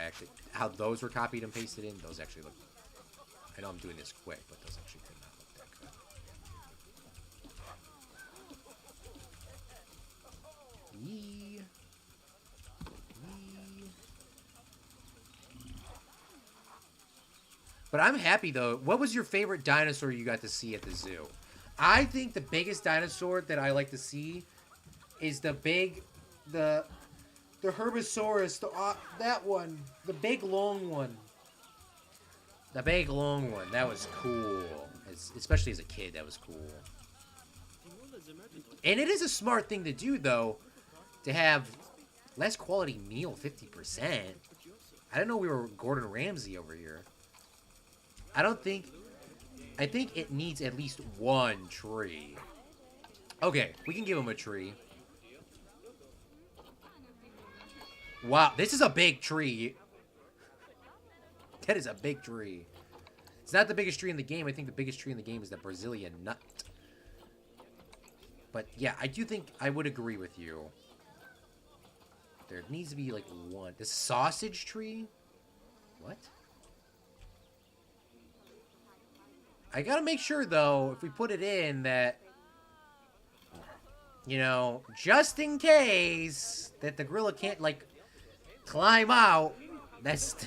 those were copied and pasted in. Those actually look... I know I'm doing this quick, but those actually could not look that good. Yee. Yee. But I'm happy, though. What was your favorite dinosaur you got to see at the zoo? I think the biggest dinosaur that I like to see is the Herbosaurus, that one. The big, long one. The big, long one. That was cool. Especially as a kid, that was cool. And it is a smart thing to do, though, to have less quality meal, 50%. I didn't know we were Gordon Ramsay over here. I think it needs at least one tree. Okay, we can give him a tree. Wow, this is a big tree. That is a big tree. It's not the biggest tree in the game. I think the biggest tree in the game is the Brazilian nut. But yeah, I do think I would agree with you. There needs to be like one. The sausage tree? What? I gotta make sure, though, if we put it in, that, you know, just in case that the gorilla can't, like, climb out. That's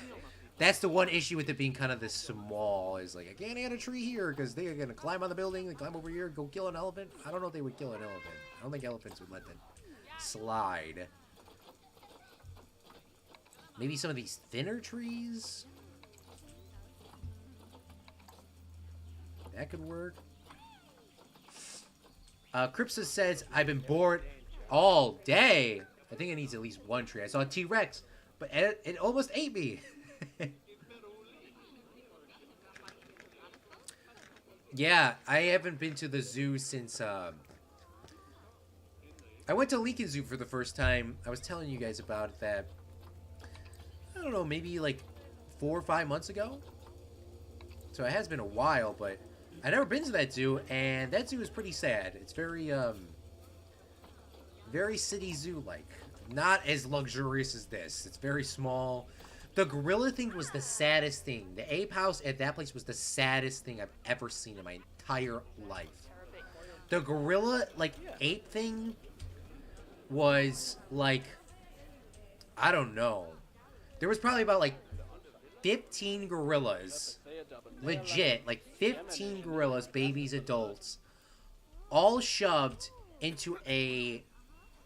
the one issue with it being kind of this small. Is like, I can't add a tree here because they're gonna climb on the building, they climb over here, go kill an elephant. I don't know if they would kill an elephant. I don't think elephants would let them slide. Maybe some of these thinner trees? That could work. Cripsa says, I've been bored all day. I think it needs at least one tree. I saw a T-Rex, but it almost ate me. Yeah, I haven't been to the zoo since, I went to Lincoln Zoo for the first time. I was telling you guys about that, I don't know, maybe like 4 or 5 months ago? So it has been a while, but I've never been to that zoo, and that zoo is pretty sad. It's very, very city zoo-like. Not as luxurious as this. It's very small. The gorilla thing was the saddest thing. The ape house at that place was the saddest thing I've ever seen in my entire life. The gorilla, like, ape thing was, like, I don't know. There was probably about, like, 15 gorillas. Legit, like 15 gorillas, babies, adults, all shoved into a,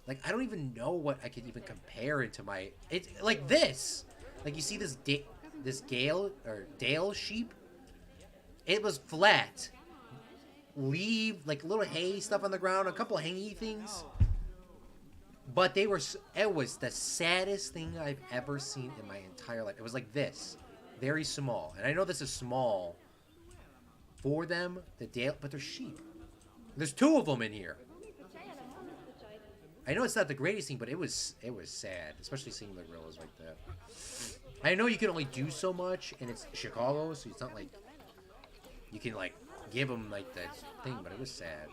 like, I don't even know what I could even compare it to my, it's like this. Like, you see this Dale sheep? It was flat. Leave, like, little hay stuff on the ground, a couple of hangy things. But it was the saddest thing I've ever seen in my entire life. It was like this. Very small. And I know this is small for them, but they're sheep. There's 2 of them in here. I know it's not the greatest thing, but it was sad, especially seeing the gorillas like that. I know you can only do so much, and it's Chicago, so it's not like you can, like, give them, like, that thing, but it was sad.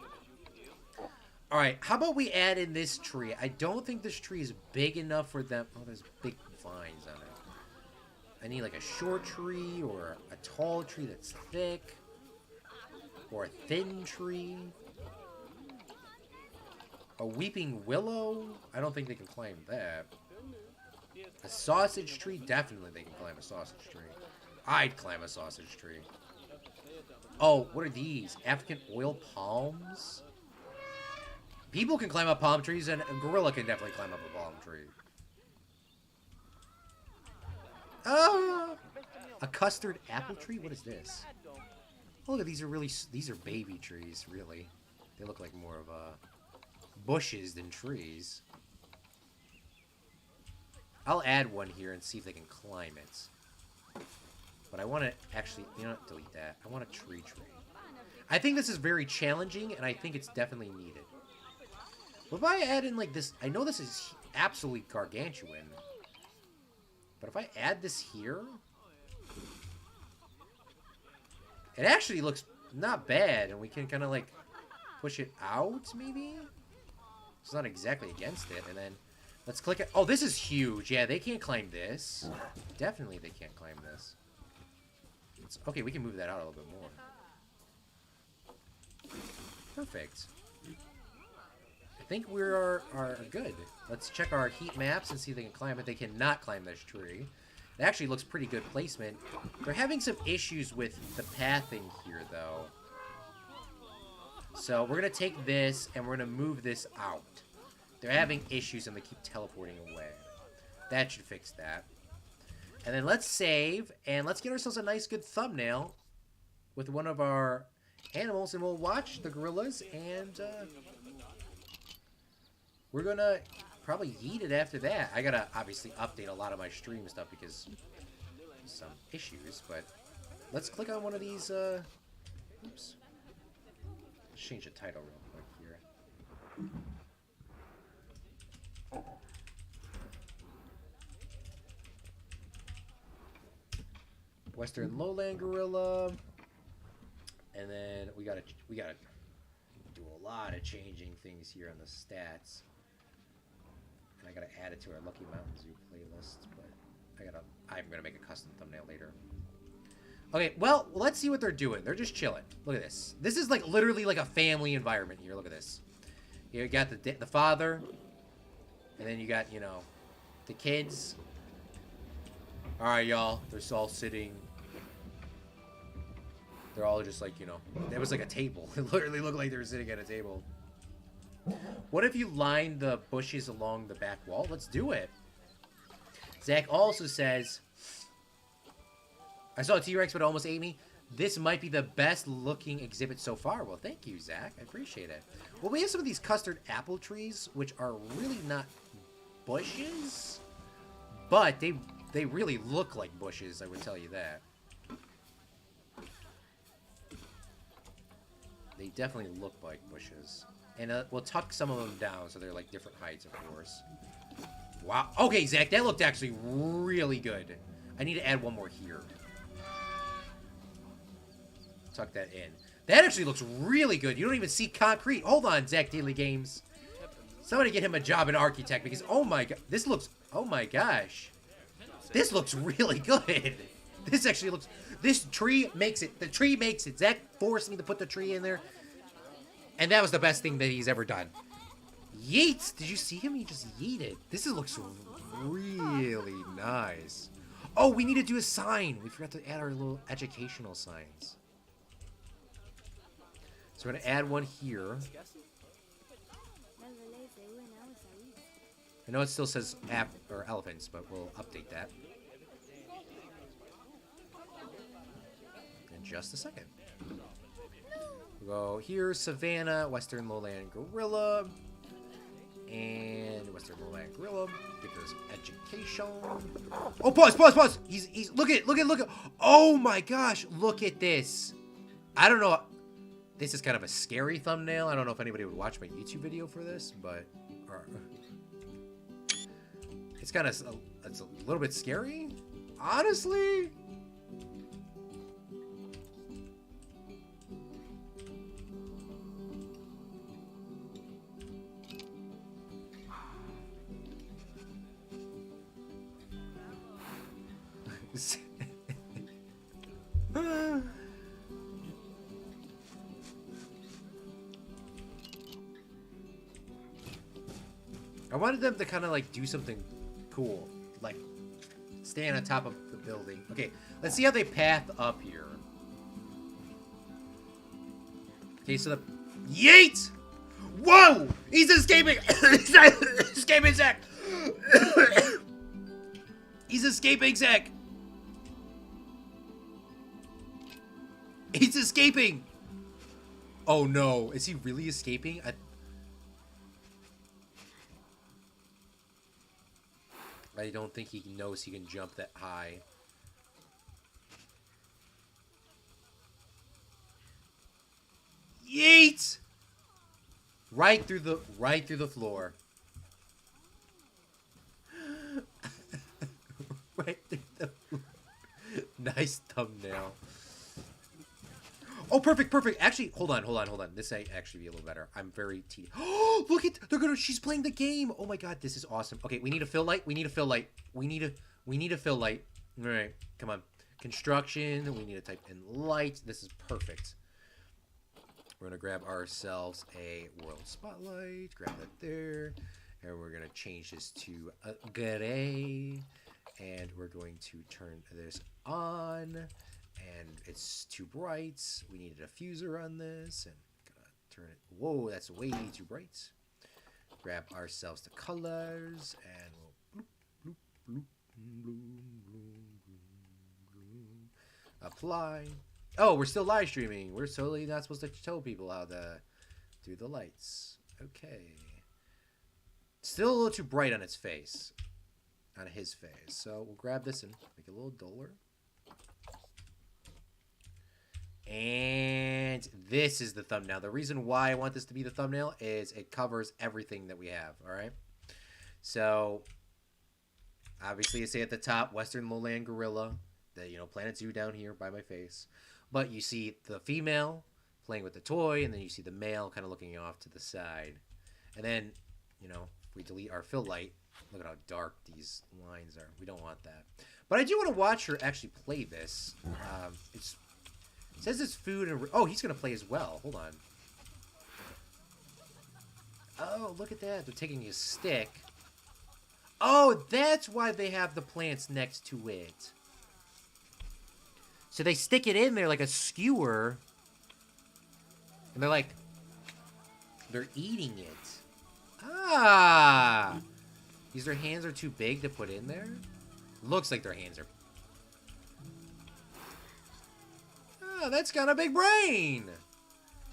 Alright, how about we add in this tree? I don't think this tree is big enough for them. Oh, there's big vines on it. I need, like, a short tree, or a tall tree that's thick, or a thin tree. A weeping willow? I don't think they can climb that. A sausage tree? Definitely they can climb a sausage tree. I'd climb a sausage tree. Oh, what are these? African oil palms? People can climb up palm trees, and a gorilla can definitely climb up a palm tree. A custard apple tree? What is this? Oh, look, these are baby trees, really. They look like more of bushes than trees. I'll add one here and see if they can climb it. But I want to actually, you know what, delete that. I want a tree. I think this is very challenging, and I think it's definitely needed. But if I add in like this, I know this is absolutely gargantuan. But if I add this here, it actually looks not bad, and we can kind of like push it out, maybe? It's not exactly against it, and then let's click it. Oh, this is huge. Yeah, they can't climb this. Definitely they can't climb this. Okay, we can move that out a little bit more. Perfect. I think we are good. Let's check our heat maps and see if they can climb it. They cannot climb this tree. It actually looks pretty good placement. They're having some issues with the pathing here, though. So we're going to take this and we're going to move this out. They're having issues and they keep teleporting away. That should fix that. And then let's save and let's get ourselves a nice good thumbnail with one of our animals, and we'll watch the gorillas, and we're going to probably yeet it after that. I got to obviously update a lot of my stream stuff because some issues, but let's click on one of these. Oops. Let's change the title real quick here. Western Lowland gorilla, and then we gotta do a lot of changing things here on the stats, and I gotta add it to our Lucky Mountain Zoo playlist. But I'm gonna make a custom thumbnail later. Okay, well, let's see what they're doing. They're just chilling. Look at this. This is like literally like a family environment here. Look at this. Here you got the father, and then you got, you know, the kids. All right, y'all. They're all sitting. They're all just like, you know, it was like a table. It literally looked like they were sitting at a table. What if you line the bushes along the back wall? Let's do it. Zach also says, I saw a T-Rex, but it almost ate me. This might be the best looking exhibit so far. Well, thank you, Zach. I appreciate it. Well, we have some of these custard apple trees, which are really not bushes, but they really look like bushes, I would tell you that. They definitely look like bushes. And we'll tuck some of them down so they're like different heights, of course. Wow. Okay, Zach, that looked actually really good. I need to add one more here. Tuck that in. That actually looks really good. You don't even see concrete. Hold on, Zach Daily Games. Somebody get him a job in architect because, oh my god, this looks, oh my gosh. This looks really good. This actually looks, this tree makes it. The tree makes it. Zach forced me to put the tree in there. And that was the best thing that he's ever done. Yeet! Did you see him? He just yeeted. This looks really nice. Oh, we need to do a sign. We forgot to add our little educational signs. So we're going to add one here. I know it still says app or elephants, but we'll update that. In just a second. We'll go here, Savannah, Western Lowland Gorilla, and Western Lowland Gorilla. Give this education. Oh, pause. He's look at. Oh my gosh, look at this. I don't know. This is kind of a scary thumbnail. I don't know if anybody would watch my YouTube video for this, but it's kind of it's a little bit scary, honestly. I wanted them to kind of like do something cool, like stand on top of the building. Okay, let's see how they path up here. Okay, so the... Yeet! Whoa! He's escaping! He's escaping, Zach! He's escaping, Zach! He's escaping! Oh no, is he really escaping? I don't think he knows he can jump that high. Yeet! Right through the floor. Right through the floor. Nice thumbnail. Oh, perfect. Actually, hold on. This might actually be a little better. I'm very Oh, look at she's playing the game. Oh my god, this is awesome. Okay, we need a fill light. We need a fill light. All right, come on. Construction. We need to type in light. This is perfect. We're gonna grab ourselves a world spotlight. Grab that there, and we're gonna change this to gray. And we're going to turn this on. And it's too bright. We need a diffuser on this. And gotta turn it. Whoa, that's way too bright. Grab ourselves the colors. And we'll bloop, bloop, bloop, bloop, bloop. Apply. Oh, we're still live streaming. We're totally not supposed to tell people how to do the lights. Okay. Still a little too bright on its face. On his face. So we'll grab this and make it a little duller. And this is the thumbnail. The reason why I want this to be the thumbnail is it covers everything that we have, all right? So, obviously, you see at the top, Western Lowland Gorilla, the, Planet Zoo down here by my face. But you see the female playing with the toy, and then you see the male kind of looking off to the side. And then, if we delete our fill light, look at how dark these lines are. We don't want that. But I do want to watch her actually play this. It says it's food and... Oh, he's going to play as well. Hold on. Oh, look at that. They're taking his stick. Oh, that's why they have the plants next to it. So they stick it in there like a skewer. And they're like... They're eating it. Ah! Their hands are too big to put in there? Looks like their hands are... Oh, that's got a big brain!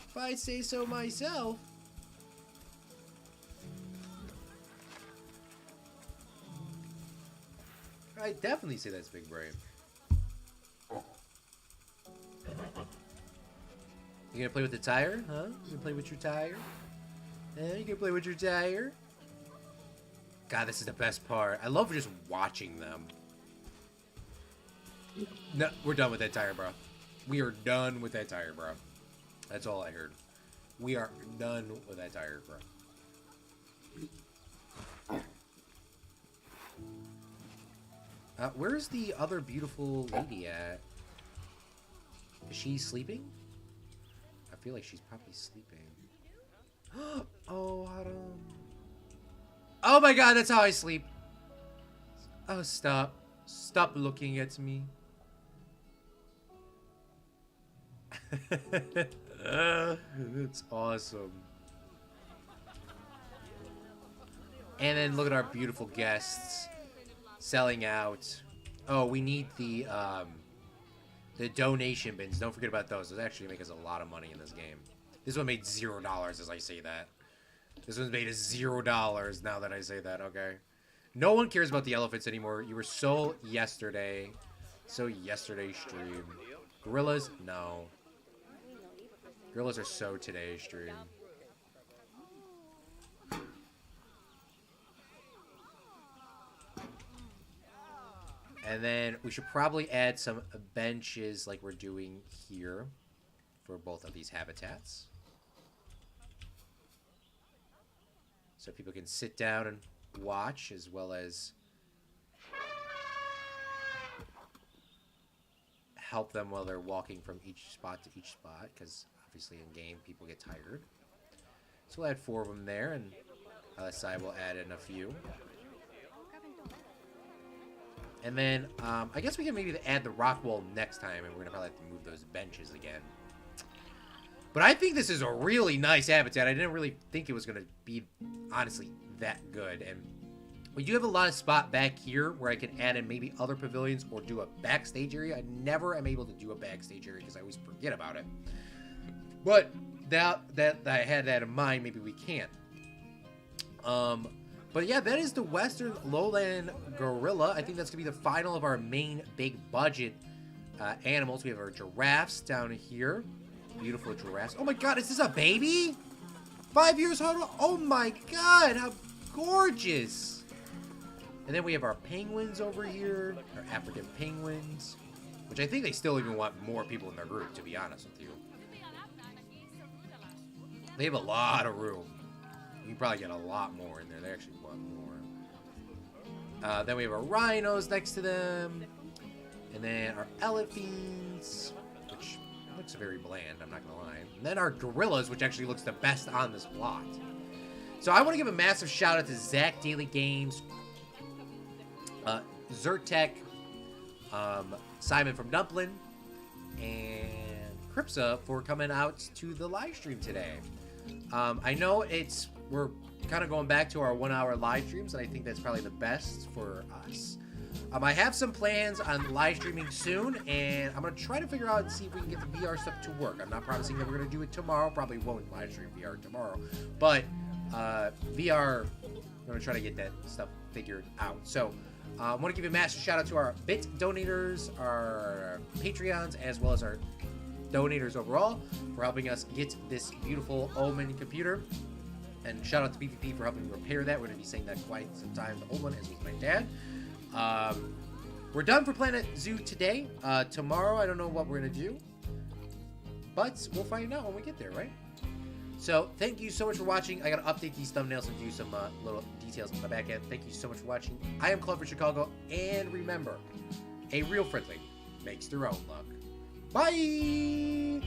If I say so myself. I definitely say that's big brain. You gonna play with the tire, huh? You gonna play with your tire? Yeah, you gonna play with your tire? God, this is the best part. I love just watching them. No, we're done with that tire, bro. We are done with that tire, bro. That's all I heard. We are done with that tire, bro. Where's the other beautiful lady at? Is she sleeping? I feel like she's probably sleeping. Oh, Haram. Oh my god, that's how I sleep. Oh, stop. Stop looking at me. It's awesome. And then look at our beautiful guests selling out. Oh, we need the donation bins. Don't forget about those. Those actually make us a lot of money in this game. This one made $0 as I say that. This one's made $0 now that I say that, okay? No one cares about the elephants anymore. You were so yesterday. So yesterday stream. Gorillas? No. Gorillas are so today's stream. And then we should probably add some benches like we're doing here for both of these habitats. So people can sit down and watch as well as help them while they're walking from each spot to each spot, because obviously in game people get tired. So we'll add 4 of them there, and on the side we'll add in a few. And then, I guess we can maybe add the rock wall next time, and we're going to probably have to move those benches again. But I think this is a really nice habitat. I didn't really think it was going to be, honestly, that good. And we do have a lot of spot back here where I can add in maybe other pavilions or do a backstage area. I never am able to do a backstage area because I always forget about it. But that I had that in mind, maybe we can. But yeah, that is the Western Lowland Gorilla. I think that's going to be the final of our main big budget animals. We have our giraffes down here. Beautiful giraffes. Oh my god, is this a baby? 5 years old? Oh my god, how gorgeous. And then we have our penguins over here. Our African penguins. Which I think they still even want more people in their group, to be honest with you. They have a lot of room. You can probably get a lot more in there. They actually want more. Then we have our rhinos next to them. And then our elephants, which looks very bland, I'm not going to lie. And then our gorillas, which actually looks the best on this plot. So I want to give a massive shout out to Zach Daily Games, Zertek, Simon from Dumpling, and Cripsa for coming out to the live stream today. I know we're kind of going back to our 1 hour live streams, and I think that's probably the best for us. I have some plans on live streaming soon, and I'm going to try to figure out and see if we can get the VR stuff to work. I'm not promising that we're going to do it tomorrow. Probably won't live stream VR tomorrow. But VR, I'm going to try to get that stuff figured out. So I want to give a massive shout out to our bit donators, our Patreons, as well as our donators overall for helping us get this beautiful Omen computer. And shout out to PvP for helping repair that. We're going to be saying that quite some time. The old one, as was my dad. We're done for Planet Zoo today. Tomorrow, I don't know what we're going to do. But we'll find out when we get there, right? So, thank you so much for watching. I got to update these thumbnails and do some little details on the back end. Thank you so much for watching. I am Club for Chicago. And remember, a real friendly makes their own luck. Bye!